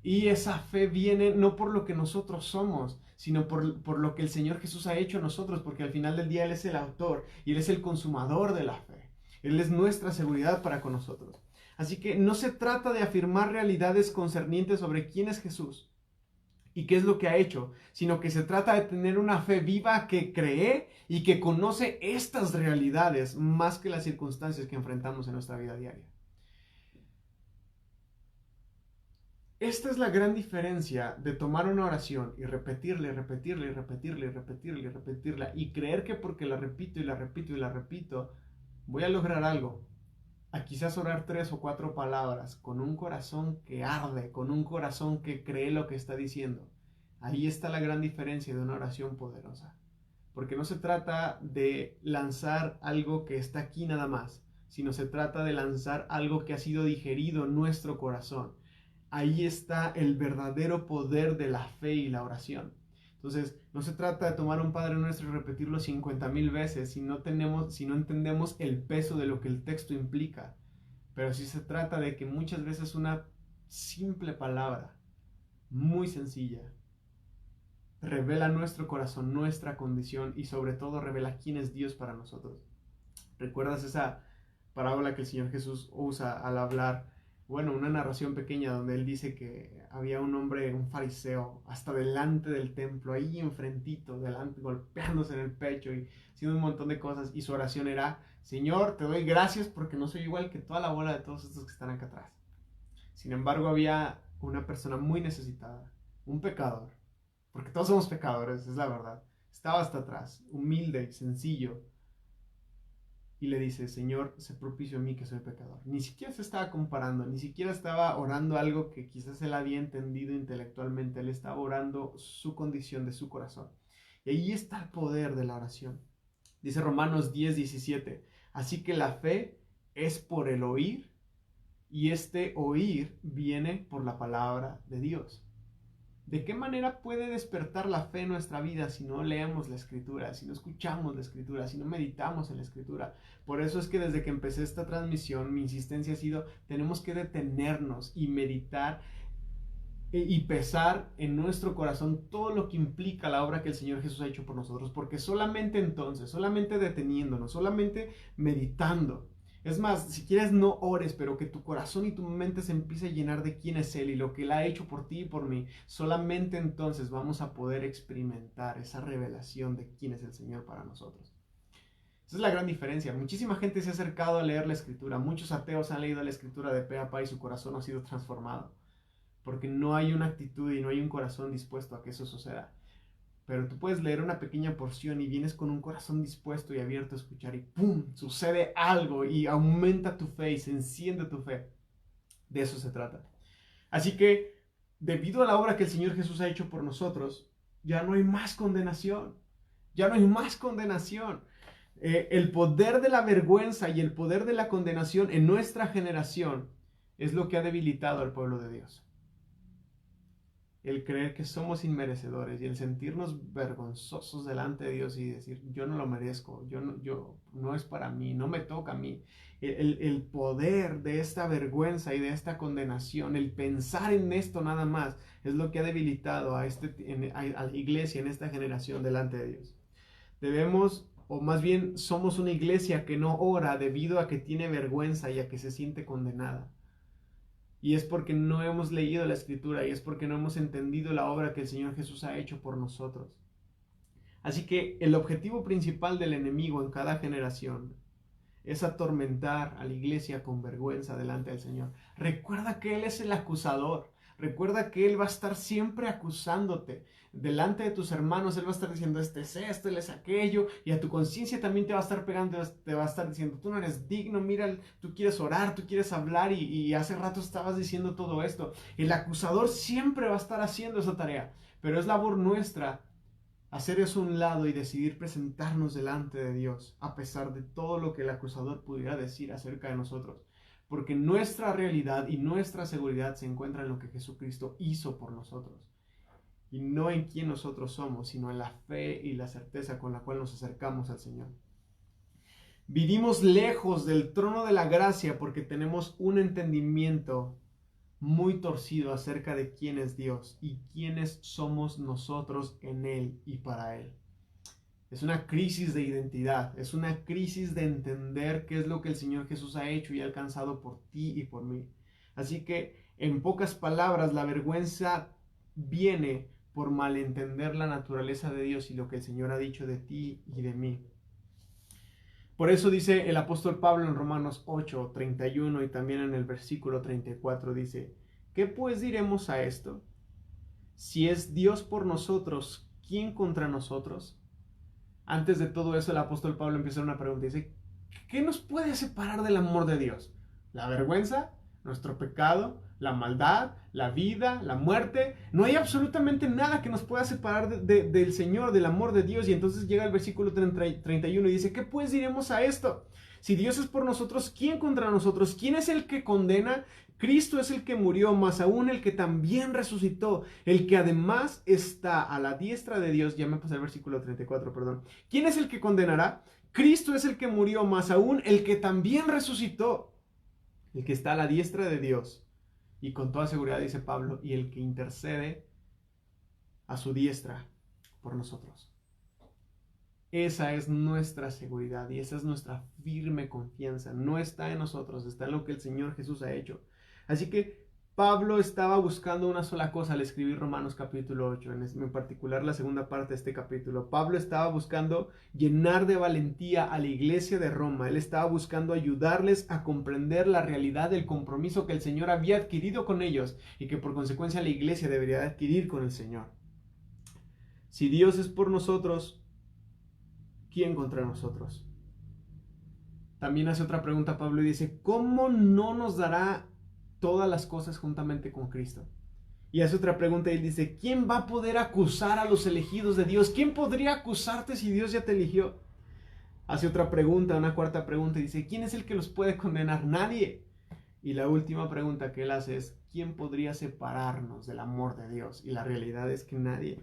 Y esa fe viene no por lo que nosotros somos, sino por lo que el Señor Jesús ha hecho en nosotros, porque al final del día Él es el autor y Él es el consumador de la fe. Él es nuestra seguridad para con nosotros. Así que no se trata de afirmar realidades concernientes sobre quién es Jesús y qué es lo que ha hecho, sino que se trata de tener una fe viva que cree y que conoce estas realidades más que las circunstancias que enfrentamos en nuestra vida diaria. Esta es la gran diferencia de tomar una oración y repetirla, y repetirla, y repetirla, y repetirla, y repetirla, y creer que porque la repito y la repito y la repito, voy a lograr algo. A quizás orar 3 o 4 palabras con un corazón que arde, con un corazón que cree lo que está diciendo. Ahí está la gran diferencia de una oración poderosa. Porque no se trata de lanzar algo que está aquí nada más, sino se trata de lanzar algo que ha sido digerido en nuestro corazón. Ahí está el verdadero poder de la fe y la oración. Entonces, no se trata de tomar un Padre Nuestro y repetirlo 50,000 veces si no entendemos el peso de lo que el texto implica. Pero sí se trata de que muchas veces una simple palabra, muy sencilla, revela nuestro corazón, nuestra condición y sobre todo revela quién es Dios para nosotros. ¿Recuerdas esa parábola que el Señor Jesús usa al hablar? Bueno, una narración pequeña donde él dice que había un hombre, un fariseo, hasta delante del templo, ahí enfrentito, delante, golpeándose en el pecho y haciendo un montón de cosas. Y su oración era, Señor, te doy gracias porque no soy igual que toda la bola de todos estos que están acá atrás. Sin embargo, había una persona muy necesitada, un pecador, porque todos somos pecadores, es la verdad. Estaba hasta atrás, humilde, sencillo. Y le dice, Señor, sé propicio a mí que soy pecador. Ni siquiera se estaba comparando, ni siquiera estaba orando algo que quizás él había entendido intelectualmente. Él estaba orando su condición de su corazón. Y ahí está el poder de la oración. Dice Romanos 10:17. Así que la fe es por el oír, y este oír viene por la palabra de Dios. ¿De qué manera puede despertar la fe en nuestra vida si no leemos la Escritura, si no escuchamos la Escritura, si no meditamos en la Escritura? Por eso es que desde que empecé esta transmisión, mi insistencia ha sido, tenemos que detenernos y meditar y pesar en nuestro corazón todo lo que implica la obra que el Señor Jesús ha hecho por nosotros, porque solamente entonces, solamente deteniéndonos, solamente meditando, es más, si quieres no ores, pero que tu corazón y tu mente se empiece a llenar de quién es Él y lo que Él ha hecho por ti y por mí. Solamente entonces vamos a poder experimentar esa revelación de quién es el Señor para nosotros. Esa es la gran diferencia. Muchísima gente se ha acercado a leer la Escritura. Muchos ateos han leído la Escritura de pe a pa y su corazón ha sido transformado. Porque no hay una actitud y no hay un corazón dispuesto a que eso suceda. Pero tú puedes leer una pequeña porción y vienes con un corazón dispuesto y abierto a escuchar y ¡pum! Sucede algo y aumenta tu fe y se enciende tu fe. De eso se trata. Así que, debido a la obra que el Señor Jesús ha hecho por nosotros, ya no hay más condenación. Ya no hay más condenación. El poder de la vergüenza y el poder de la condenación en nuestra generación es lo que ha debilitado al pueblo de Dios. El creer que somos inmerecedores y el sentirnos vergonzosos delante de Dios y decir, yo no lo merezco, yo no es para mí, no me toca a mí. El poder de esta vergüenza y de esta condenación, el pensar en esto nada más, es lo que ha debilitado a la iglesia en esta generación delante de Dios. Debemos, o más bien somos una iglesia que no ora debido a que tiene vergüenza y a que se siente condenada. Y es porque no hemos leído la Escritura y es porque no hemos entendido la obra que el Señor Jesús ha hecho por nosotros. Así que el objetivo principal del enemigo en cada generación es atormentar a la iglesia con vergüenza delante del Señor. Recuerda que Él es el acusador. Recuerda que Él va a estar siempre acusándote. Delante de tus hermanos, Él va a estar diciendo, este es esto, Él es aquello. Y a tu conciencia también te va a estar pegando, te va a estar diciendo, tú no eres digno, mira, tú quieres orar, tú quieres hablar y hace rato estabas diciendo todo esto. El acusador siempre va a estar haciendo esa tarea. Pero es labor nuestra hacer eso a un lado y decidir presentarnos delante de Dios, a pesar de todo lo que el acusador pudiera decir acerca de nosotros. Porque nuestra realidad y nuestra seguridad se encuentra en lo que Jesucristo hizo por nosotros. Y no en quién nosotros somos, sino en la fe y la certeza con la cual nos acercamos al Señor. Vivimos lejos del trono de la gracia porque tenemos un entendimiento muy torcido acerca de quién es Dios y quiénes somos nosotros en Él y para Él. Es una crisis de identidad, es una crisis de entender qué es lo que el Señor Jesús ha hecho y ha alcanzado por ti y por mí. Así que, en pocas palabras, la vergüenza viene por malentender la naturaleza de Dios y lo que el Señor ha dicho de ti y de mí. Por eso dice el apóstol Pablo en Romanos 8, 31 y también en el versículo 34 dice, ¿qué pues diremos a esto? Si es Dios por nosotros, ¿quién contra nosotros? Antes de todo eso el apóstol Pablo empieza una pregunta y dice, ¿qué nos puede separar del amor de Dios? ¿La vergüenza? ¿Nuestro pecado? ¿La maldad? ¿La vida? ¿La muerte? No hay absolutamente nada que nos pueda separar del Señor, del amor de Dios. Y entonces llega el versículo 31 y dice, ¿qué pues diremos a esto? Si Dios es por nosotros, ¿quién contra nosotros? ¿Quién es el que condena? Cristo es el que murió, más aún el que también resucitó, el que además está a la diestra de Dios. Ya me pasé el versículo 34, perdón. ¿Quién es el que condenará? Cristo es el que murió, más aún el que también resucitó, el que está a la diestra de Dios. Y con toda seguridad dice Pablo, y el que intercede a su diestra por nosotros. Esa es nuestra seguridad y esa es nuestra firme confianza. No está en nosotros, está en lo que el Señor Jesús ha hecho. Así que Pablo estaba buscando una sola cosa al escribir Romanos capítulo 8, en particular la segunda parte de este capítulo. Pablo estaba buscando llenar de valentía a la iglesia de Roma. Él estaba buscando ayudarles a comprender la realidad del compromiso que el Señor había adquirido con ellos y que por consecuencia la iglesia debería adquirir con el Señor. Si Dios es por nosotros, ¿quién contra nosotros? También hace otra pregunta Pablo y dice, ¿cómo no nos dará todas las cosas juntamente con Cristo? Y hace otra pregunta y él dice, ¿quién va a poder acusar a los elegidos de Dios? ¿Quién podría acusarte si Dios ya te eligió? Hace otra pregunta, una cuarta pregunta y dice, ¿quién es el que los puede condenar? Nadie. Y la última pregunta que él hace es, ¿quién podría separarnos del amor de Dios? Y la realidad es que nadie.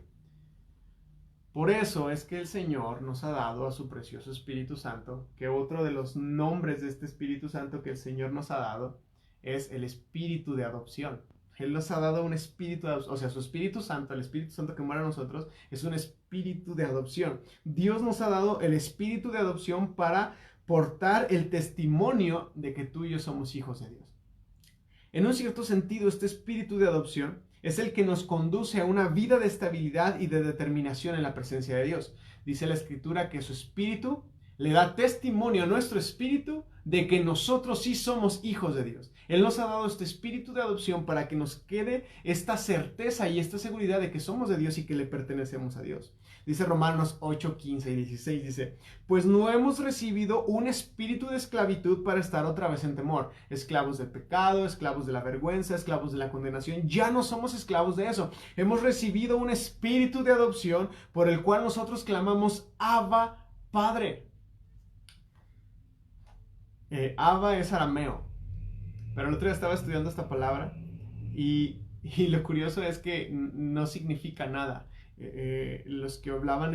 Por eso es que el Señor nos ha dado a su precioso Espíritu Santo, que otro de los nombres de este Espíritu Santo que el Señor nos ha dado es el Espíritu de adopción. Él nos ha dado un espíritu de adopción, o sea, su Espíritu Santo, el Espíritu Santo que mora en nosotros, es un espíritu de adopción. Dios nos ha dado el espíritu de adopción para portar el testimonio de que tú y yo somos hijos de Dios. En un cierto sentido, este espíritu de adopción es el que nos conduce a una vida de estabilidad y de determinación en la presencia de Dios. Dice la Escritura que su espíritu le da testimonio a nuestro espíritu de que nosotros sí somos hijos de Dios. Él nos ha dado este espíritu de adopción para que nos quede esta certeza y esta seguridad de que somos de Dios y que le pertenecemos a Dios. Dice Romanos 8, 15 y 16, dice, pues no hemos recibido un espíritu de esclavitud para estar otra vez en temor. Esclavos del pecado, esclavos de la vergüenza, esclavos de la condenación. Ya no somos esclavos de eso. Hemos recibido un espíritu de adopción por el cual nosotros clamamos, Abba, Padre. Abba es arameo. Pero el otro día estaba estudiando esta palabra y lo curioso es que no significa nada. Los que hablaban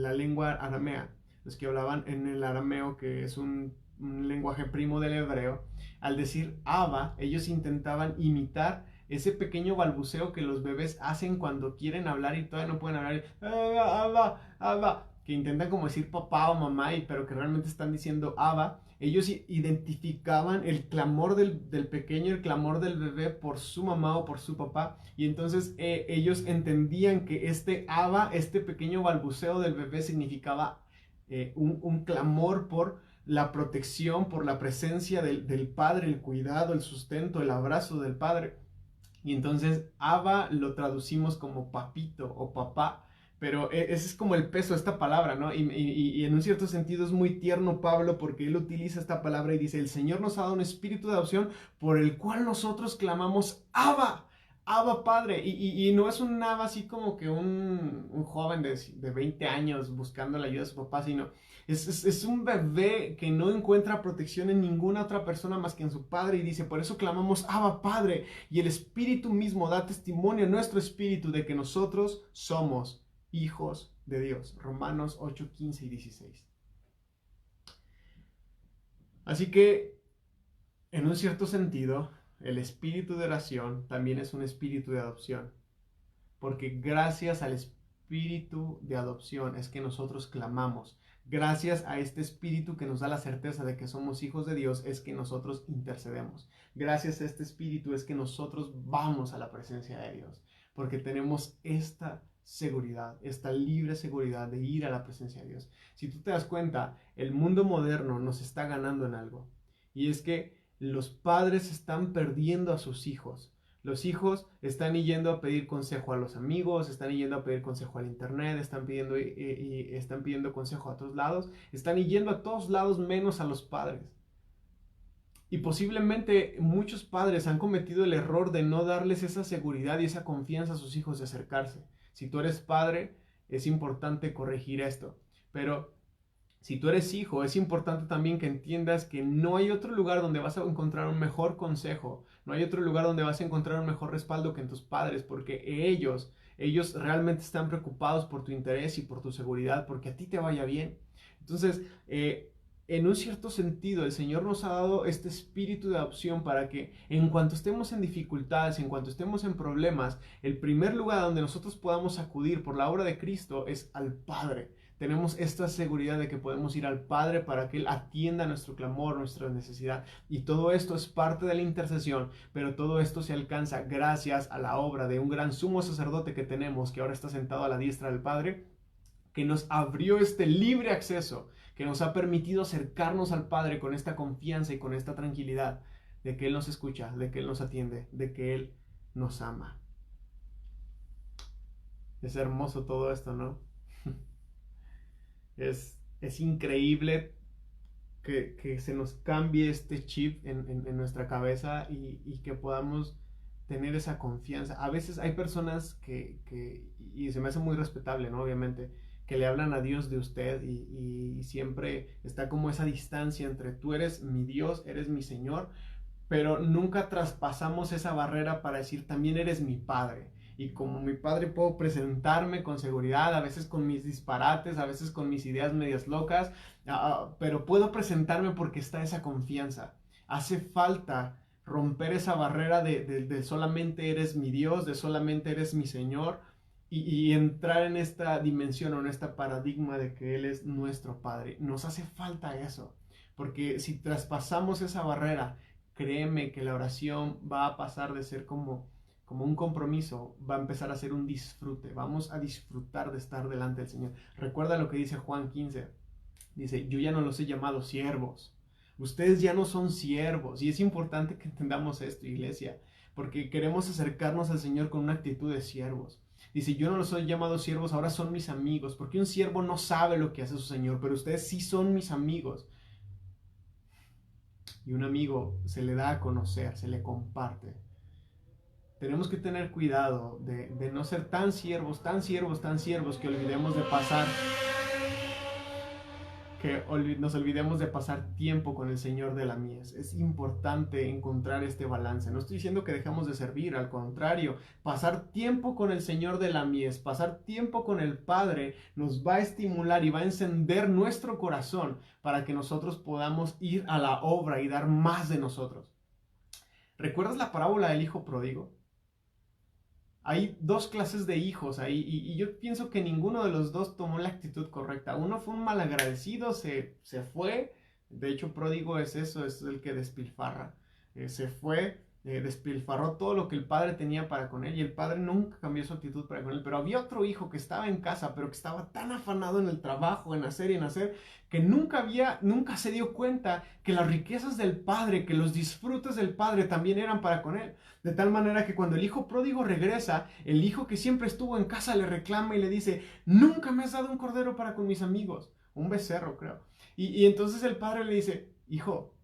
la lengua aramea, los que hablaban en el arameo, que es un lenguaje primo del hebreo, al decir Abba, ellos intentaban imitar ese pequeño balbuceo que los bebés hacen cuando quieren hablar y todavía no pueden hablar. Abba, Abba, que intentan como decir papá o mamá, pero que realmente están diciendo Abba. Ellos identificaban el clamor del pequeño, el clamor del bebé por su mamá o por su papá. Y entonces ellos entendían que este Abba, este pequeño balbuceo del bebé significaba un clamor por la protección, por la presencia del Padre, el cuidado, el sustento, el abrazo del Padre. Y entonces Abba lo traducimos como papito o papá, pero ese es como el peso de esta palabra, ¿no? Y en un cierto sentido es muy tierno Pablo porque él utiliza esta palabra y dice, el Señor nos ha dado un espíritu de adopción por el cual nosotros clamamos Abba. Abba Padre, y no es un Abba así como que un joven de 20 años buscando la ayuda de su papá, sino es un bebé que no encuentra protección en ninguna otra persona más que en su padre y dice, por eso clamamos Abba Padre, y el Espíritu mismo da testimonio a nuestro espíritu de que nosotros somos hijos de Dios. Romanos 8, 15 y 16. Así que, en un cierto sentido, el espíritu de oración también es un espíritu de adopción, porque gracias al espíritu de adopción es que nosotros clamamos. Gracias a este espíritu que nos da la certeza de que somos hijos de Dios es que nosotros intercedemos. Gracias a este espíritu es que nosotros vamos a la presencia de Dios, porque tenemos esta seguridad, esta libre seguridad de ir a la presencia de Dios. Si tú te das cuenta, el mundo moderno nos está ganando en algo, y es que los padres están perdiendo a sus hijos. Los hijos están yendo a pedir consejo a los amigos, están yendo a pedir consejo al internet, están pidiendo consejo a otros lados, están yendo a todos lados menos a los padres. Y posiblemente muchos padres han cometido el error de no darles esa seguridad y esa confianza a sus hijos de acercarse. Si tú eres padre, es importante corregir esto. Pero si tú eres hijo, es importante también que entiendas que no hay otro lugar donde vas a encontrar un mejor consejo, no hay otro lugar donde vas a encontrar un mejor respaldo que en tus padres, porque ellos realmente están preocupados por tu interés y por tu seguridad, porque a ti te vaya bien. Entonces, en un cierto sentido, el Señor nos ha dado este espíritu de adopción para que en cuanto estemos en dificultades, en cuanto estemos en problemas, el primer lugar donde nosotros podamos acudir por la obra de Cristo es al Padre. Tenemos esta seguridad de que podemos ir al Padre para que Él atienda nuestro clamor, nuestra necesidad. Y todo esto es parte de la intercesión, pero todo esto se alcanza gracias a la obra de un gran sumo sacerdote que tenemos, que ahora está sentado a la diestra del Padre, que nos abrió este libre acceso, que nos ha permitido acercarnos al Padre con esta confianza y con esta tranquilidad de que Él nos escucha, de que Él nos atiende, de que Él nos ama. Es hermoso todo esto, ¿no? Es increíble que se nos cambie este chip en nuestra cabeza y que podamos tener esa confianza. A veces hay personas y se me hace muy respetable, ¿no? Obviamente, que le hablan a Dios de usted y siempre está como esa distancia entre tú eres mi Dios, eres mi Señor, pero nunca traspasamos esa barrera para decir también eres mi Padre. Y como mi Padre puedo presentarme con seguridad, a veces con mis disparates, a veces con mis ideas medias locas, pero puedo presentarme porque está esa confianza. Hace falta romper esa barrera de solamente eres mi Dios, de solamente eres mi Señor, y entrar en esta dimensión o en este paradigma de que Él es nuestro Padre. Nos hace falta eso, porque si traspasamos esa barrera, créeme que la oración va a pasar de ser como un compromiso, va a empezar a ser un disfrute. Vamos a disfrutar de estar delante del Señor. Recuerda lo que dice Juan 15. Dice, yo ya no los he llamado siervos. Ustedes ya no son siervos. Y es importante que entendamos esto, iglesia, porque queremos acercarnos al Señor con una actitud de siervos. Dice, yo no los he llamado siervos, ahora son mis amigos, porque un siervo no sabe lo que hace su Señor, pero ustedes sí son mis amigos. Y un amigo se le da a conocer, se le comparte. Tenemos que tener cuidado de no ser tan siervos que olvidemos de pasar, nos olvidemos de pasar tiempo con el Señor de la mies. Es importante encontrar este balance. No estoy diciendo que dejamos de servir, al contrario, pasar tiempo con el Señor de la mies, pasar tiempo con el Padre nos va a estimular y va a encender nuestro corazón para que nosotros podamos ir a la obra y dar más de nosotros. ¿Recuerdas la parábola del hijo pródigo? Hay dos clases de hijos ahí y yo pienso que ninguno de los dos tomó la actitud correcta. Uno fue un malagradecido, se fue. De hecho, pródigo es eso, es el que despilfarra. Se fue despilfarró todo lo que el padre tenía para con él y el padre nunca cambió su actitud para con él. Pero había otro hijo que estaba en casa, pero que estaba tan afanado en el trabajo, en hacer y en hacer, que nunca se dio cuenta que las riquezas del padre, que los disfrutes del padre también eran para con él. De tal manera que cuando el hijo pródigo regresa, el hijo que siempre estuvo en casa le reclama y le dice: nunca me has dado un cordero para con mis amigos, un becerro creo. Y entonces el padre le dice: hijo,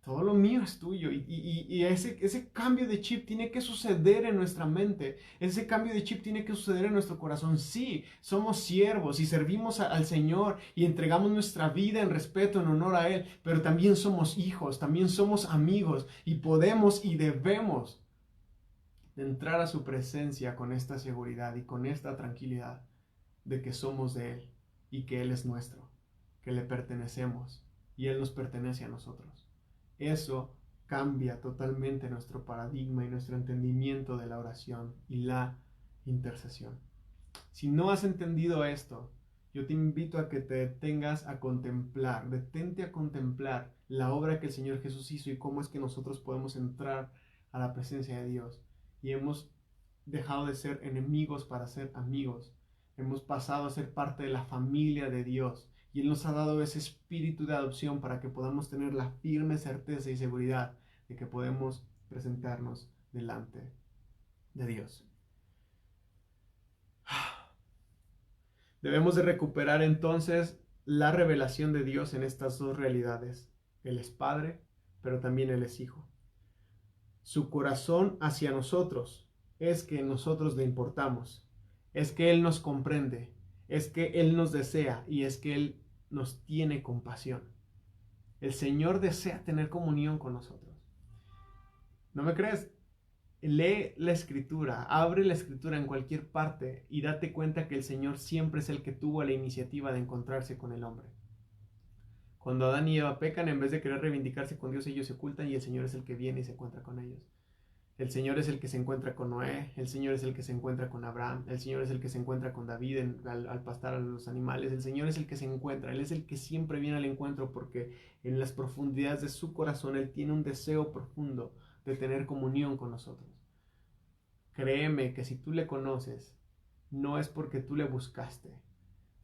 todo lo mío es tuyo. Y ese cambio de chip tiene que suceder en nuestra mente. Ese cambio de chip tiene que suceder en nuestro corazón. Sí, somos siervos y servimos al Señor y entregamos nuestra vida en respeto, en honor a Él. Pero también somos hijos, también somos amigos y podemos y debemos entrar a su presencia con esta seguridad y con esta tranquilidad de que somos de Él y que Él es nuestro, que le pertenecemos y Él nos pertenece a nosotros. Eso cambia totalmente nuestro paradigma y nuestro entendimiento de la oración y la intercesión. Si no has entendido esto, yo te invito a que te detengas a contemplar, detente a contemplar la obra que el Señor Jesús hizo y cómo es que nosotros podemos entrar a la presencia de Dios. Y hemos dejado de ser enemigos para ser amigos. Hemos pasado a ser parte de la familia de Dios. Y Él nos ha dado ese espíritu de adopción para que podamos tener la firme certeza y seguridad de que podemos presentarnos delante de Dios. Debemos de recuperar entonces la revelación de Dios en estas dos realidades. Él es Padre, pero también Él es Hijo. Su corazón hacia nosotros es que nosotros le importamos, es que Él nos comprende, es que Él nos desea y es que Él nos tiene compasión. El Señor desea tener comunión con nosotros. ¿No me crees? Lee la Escritura, abre la Escritura en cualquier parte y date cuenta que el Señor siempre es el que tuvo la iniciativa de encontrarse con el hombre. Cuando Adán y Eva pecan, en vez de querer reivindicarse con Dios, ellos se ocultan y el Señor es el que viene y se encuentra con ellos. El Señor es el que se encuentra con Noé, el Señor es el que se encuentra con Abraham, el Señor es el que se encuentra con David al pastar a los animales, el Señor es el que se encuentra, Él es el que siempre viene al encuentro porque en las profundidades de su corazón Él tiene un deseo profundo de tener comunión con nosotros. Créeme que si tú le conoces, no es porque tú le buscaste.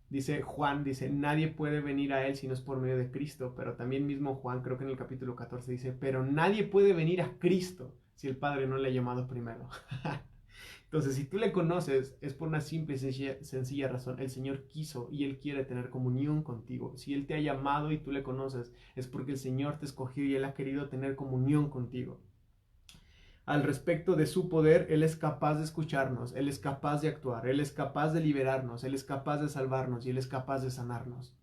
Dice Juan, nadie puede venir a Él si no es por medio de Cristo, pero también mismo Juan, creo que en el capítulo 14 dice, pero nadie puede venir a Cristo si el Padre no le ha llamado primero. Entonces, si tú le conoces, es por una simple y sencilla razón. El Señor quiso y Él quiere tener comunión contigo. Si Él te ha llamado y tú le conoces, es porque el Señor te escogió y Él ha querido tener comunión contigo. Al respecto de su poder, Él es capaz de escucharnos, Él es capaz de actuar, Él es capaz de liberarnos, Él es capaz de salvarnos y Él es capaz de sanarnos.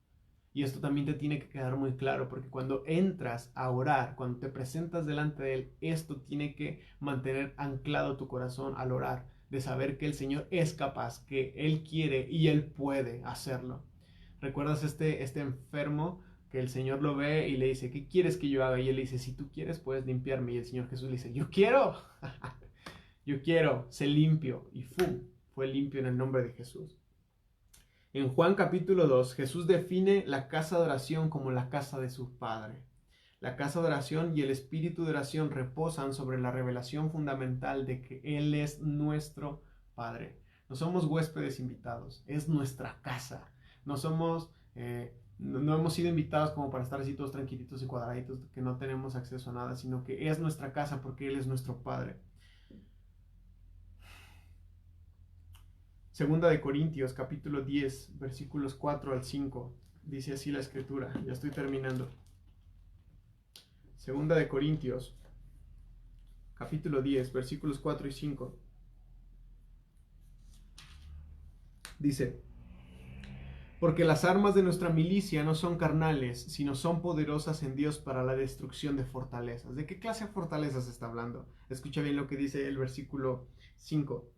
Y esto también te tiene que quedar muy claro, porque cuando entras a orar, cuando te presentas delante de Él, esto tiene que mantener anclado tu corazón al orar, de saber que el Señor es capaz, que Él quiere y Él puede hacerlo. ¿Recuerdas este enfermo que el Señor lo ve y le dice, ¿qué quieres que yo haga? Y Él le dice, si tú quieres, puedes limpiarme. Y el Señor Jesús le dice, yo quiero, yo quiero, sé limpio. Y ¡fum! Fue limpio en el nombre de Jesús. En Juan capítulo 2, Jesús define la casa de oración como la casa de su Padre. La casa de oración y el espíritu de oración reposan sobre la revelación fundamental de que Él es nuestro Padre. No somos huéspedes invitados, es nuestra casa. No somos, no hemos sido invitados como para estar así todos tranquilitos y cuadraditos, que no tenemos acceso a nada, sino que es nuestra casa porque Él es nuestro Padre. Segunda de Corintios, capítulo 10, versículos 4 al 5. Dice así la Escritura. Ya estoy terminando. Segunda de Corintios, capítulo 10, versículos 4 y 5. Dice, porque las armas de nuestra milicia no son carnales, sino son poderosas en Dios para la destrucción de fortalezas. ¿De qué clase de fortalezas está hablando? Escucha bien lo que dice el versículo 5.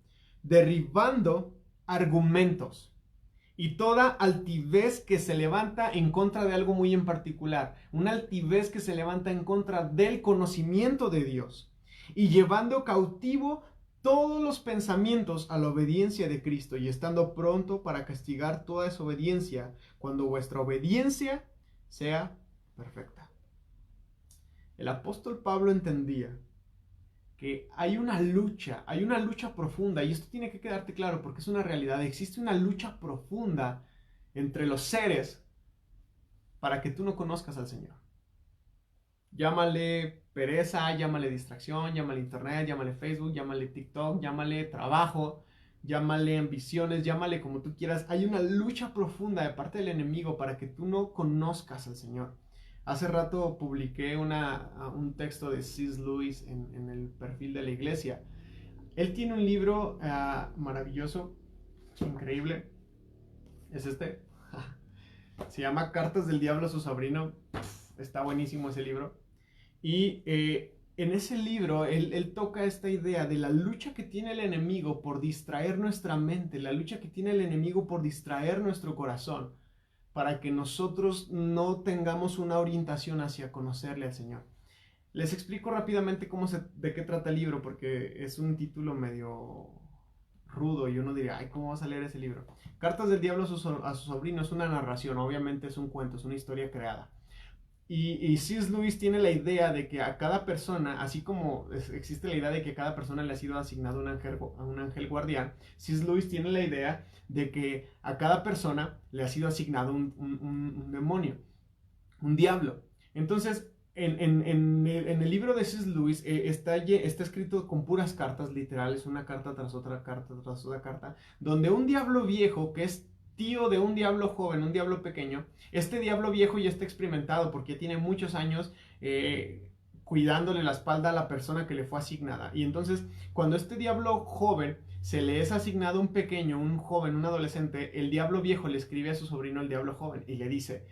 Derribando argumentos y toda altivez que se levanta en contra de algo muy en particular, una altivez que se levanta en contra del conocimiento de Dios y llevando cautivo todos los pensamientos a la obediencia de Cristo y estando pronto para castigar toda desobediencia cuando vuestra obediencia sea perfecta. El apóstol Pablo entendía que hay una lucha profunda, y esto tiene que quedarte claro porque es una realidad. Existe una lucha profunda entre los seres para que tú no conozcas al Señor. Llámale pereza, llámale distracción, llámale internet, llámale Facebook, llámale TikTok, llámale trabajo, llámale ambiciones, llámale como tú quieras. Hay una lucha profunda de parte del enemigo para que tú no conozcas al Señor. Hace rato publiqué un texto de C.S. Lewis en el perfil de la iglesia. Él tiene un libro maravilloso, increíble. Es este. Se llama Cartas del Diablo a su sobrino. Está buenísimo ese libro. Y en ese libro él toca esta idea de la lucha que tiene el enemigo por distraer nuestra mente, la lucha que tiene el enemigo por distraer nuestro corazón, para que nosotros no tengamos una orientación hacia conocerle al Señor. Les explico rápidamente de qué trata el libro, porque es un título medio rudo y uno diría, ay, ¿cómo vas a leer ese libro? Cartas del Diablo a su sobrino es una narración, obviamente es un cuento, es una historia creada. Y C.S. Lewis tiene la idea de que a cada persona, así como existe la idea de que a cada persona le ha sido asignado un ángel guardián, C.S. Lewis tiene la idea de que a cada persona le ha sido asignado un demonio, un diablo. Entonces, en el libro de C.S. Lewis está escrito con puras cartas literales, una carta tras otra carta tras otra carta, donde un diablo viejo que es tío de un diablo joven, un diablo pequeño, este diablo viejo ya está experimentado porque ya tiene muchos años cuidándole la espalda a la persona que le fue asignada. Y entonces, cuando este diablo joven se le es asignado un pequeño, un joven, un adolescente, el diablo viejo le escribe a su sobrino, el diablo joven, y le dice,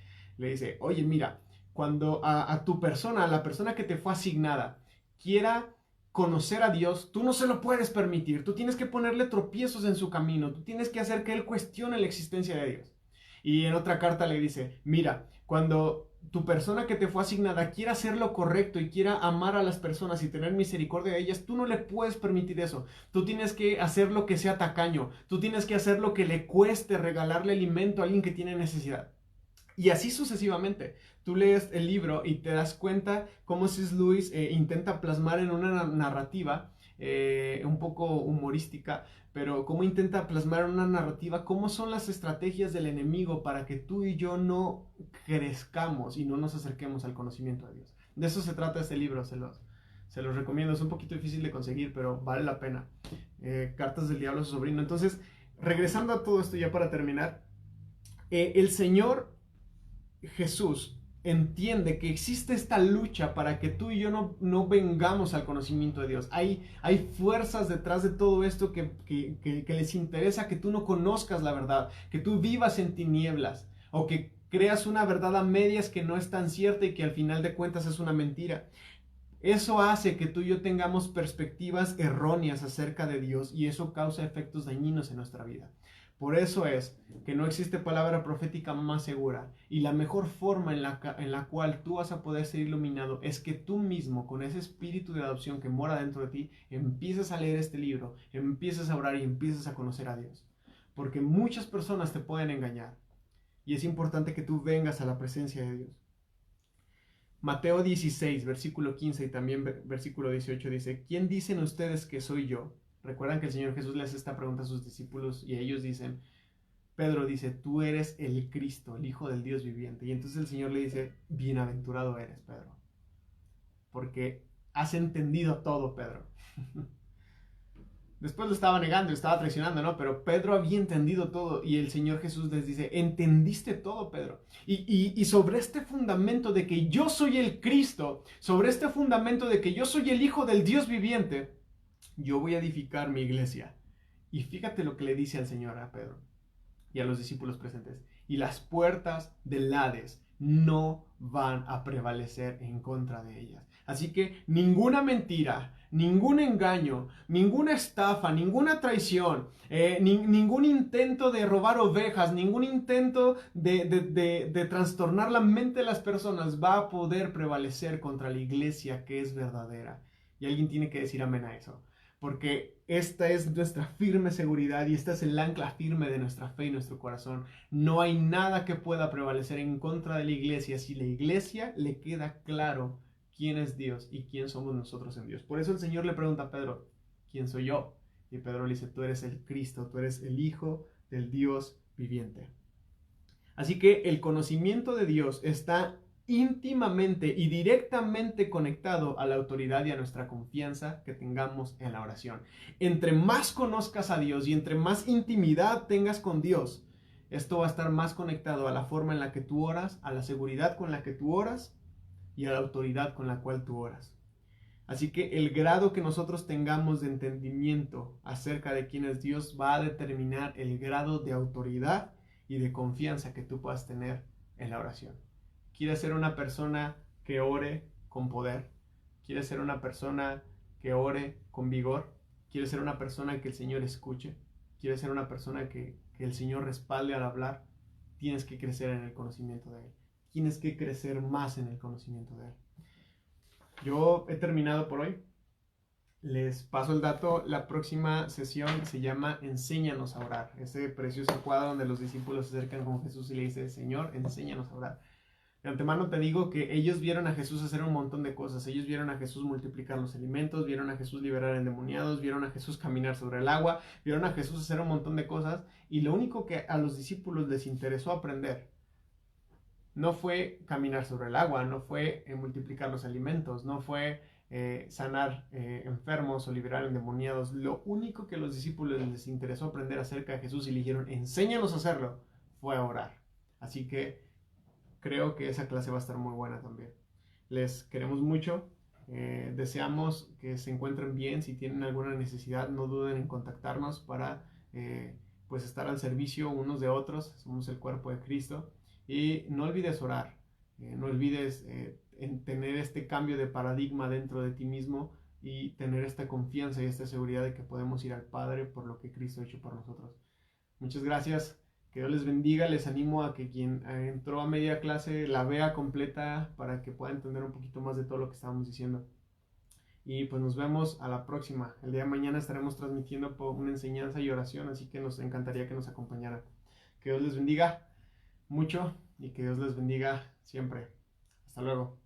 oye, mira, cuando a tu persona, a la persona que te fue asignada, quiera conocer a Dios, tú no se lo puedes permitir, tú tienes que ponerle tropiezos en su camino, tú tienes que hacer que él cuestione la existencia de Dios. Y en otra carta le dice, mira, cuando tu persona que te fue asignada quiera hacer lo correcto y quiera amar a las personas y tener misericordia de ellas, tú no le puedes permitir eso. Tú tienes que hacer lo que sea tacaño, tú tienes que hacer lo que le cueste regalarle alimento a alguien que tiene necesidad. Y así sucesivamente. Tú lees el libro y te das cuenta cómo C.S. Lewis intenta plasmar en una narrativa un poco humorística, pero cómo intenta plasmar en una narrativa cómo son las estrategias del enemigo para que tú y yo no crezcamos y no nos acerquemos al conocimiento de Dios. De eso se trata este libro, se los recomiendo. Es un poquito difícil de conseguir, pero vale la pena. Cartas del Diablo a su sobrino. Entonces, regresando a todo esto ya para terminar, el Señor Jesús entiende que existe esta lucha para que tú y yo no vengamos al conocimiento de Dios. Hay fuerzas detrás de todo esto que les interesa que tú no conozcas la verdad, que tú vivas en tinieblas o que creas una verdad a medias que no es tan cierta y que al final de cuentas es una mentira. Eso hace que tú y yo tengamos perspectivas erróneas acerca de Dios y eso causa efectos dañinos en nuestra vida. Por eso es que no existe palabra profética más segura y la mejor forma en la cual tú vas a poder ser iluminado es que tú mismo, con ese espíritu de adopción que mora dentro de ti, empieces a leer este libro, empieces a orar y empieces a conocer a Dios. Porque muchas personas te pueden engañar y es importante que tú vengas a la presencia de Dios. Mateo 16, versículo 15 y también versículo 18 dice, ¿quién dicen ustedes que soy yo? Recuerdan que el Señor Jesús les hace esta pregunta a sus discípulos y ellos dicen, Pedro dice, tú eres el Cristo, el Hijo del Dios viviente. Y entonces el Señor le dice, bienaventurado eres, Pedro, porque has entendido todo, Pedro. Después lo estaba negando, estaba traicionando, ¿no? Pero Pedro había entendido todo y el Señor Jesús les dice, entendiste todo, Pedro. Y sobre este fundamento de que yo soy el Cristo, sobre este fundamento de que yo soy el Hijo del Dios viviente, yo voy a edificar mi iglesia. Y fíjate lo que le dice al Señor a Pedro y a los discípulos presentes. Y las puertas del Hades no van a prevalecer en contra de ellas. Así que ninguna mentira, ningún engaño, ninguna estafa, ninguna traición, ningún intento de robar ovejas, ningún intento de trastornar la mente de las personas va a poder prevalecer contra la iglesia que es verdadera. Y alguien tiene que decir amén a eso. Porque esta es nuestra firme seguridad y esta es el ancla firme de nuestra fe y nuestro corazón. No hay nada que pueda prevalecer en contra de la iglesia si la iglesia le queda claro quién es Dios y quién somos nosotros en Dios. Por eso el Señor le pregunta a Pedro, ¿quién soy yo? Y Pedro le dice, tú eres el Cristo, tú eres el Hijo del Dios viviente. Así que el conocimiento de Dios está íntimamente y directamente conectado a la autoridad y a nuestra confianza que tengamos en la oración. Entre más conozcas a Dios y entre más intimidad tengas con Dios, esto va a estar más conectado a la forma en la que tú oras, a la seguridad con la que tú oras y a la autoridad con la cual tú oras. Así que el grado que nosotros tengamos de entendimiento acerca de quién es Dios va a determinar el grado de autoridad y de confianza que tú puedas tener en la oración. ¿Quieres ser una persona que ore con poder? ¿Quieres ser una persona que ore con vigor? ¿Quieres ser una persona que el Señor escuche? ¿Quieres ser una persona que el Señor respalde al hablar? Tienes que crecer en el conocimiento de Él. Tienes que crecer más en el conocimiento de Él. Yo he terminado por hoy. Les paso el dato. La próxima sesión se llama Enséñanos a orar. Ese precioso cuadro donde los discípulos se acercan con Jesús y le dicen, Señor, enséñanos a orar. De antemano te digo que ellos vieron a Jesús hacer un montón de cosas. Ellos vieron a Jesús multiplicar los alimentos, vieron a Jesús liberar endemoniados, vieron a Jesús caminar sobre el agua, vieron a Jesús hacer un montón de cosas. Y lo único que a los discípulos les interesó aprender no fue caminar sobre el agua, no fue multiplicar los alimentos, no fue sanar enfermos o liberar endemoniados. Lo único que a los discípulos les interesó aprender acerca de Jesús y le dijeron, enséñanos a hacerlo, fue a orar. Así que creo que esa clase va a estar muy buena también. Les queremos mucho. Deseamos que se encuentren bien. Si tienen alguna necesidad, no duden en contactarnos para pues estar al servicio unos de otros. Somos el cuerpo de Cristo. Y no olvides orar, no olvides en tener este cambio de paradigma dentro de ti mismo y tener esta confianza y esta seguridad de que podemos ir al Padre por lo que Cristo ha hecho por nosotros. Muchas gracias, que Dios les bendiga. Les animo a que quien entró a media clase la vea completa para que pueda entender un poquito más de todo lo que estábamos diciendo. Y pues nos vemos a la próxima. El día de mañana estaremos transmitiendo por una enseñanza y oración, así que nos encantaría que nos acompañaran. Que Dios les bendiga mucho y que Dios les bendiga siempre. Hasta luego.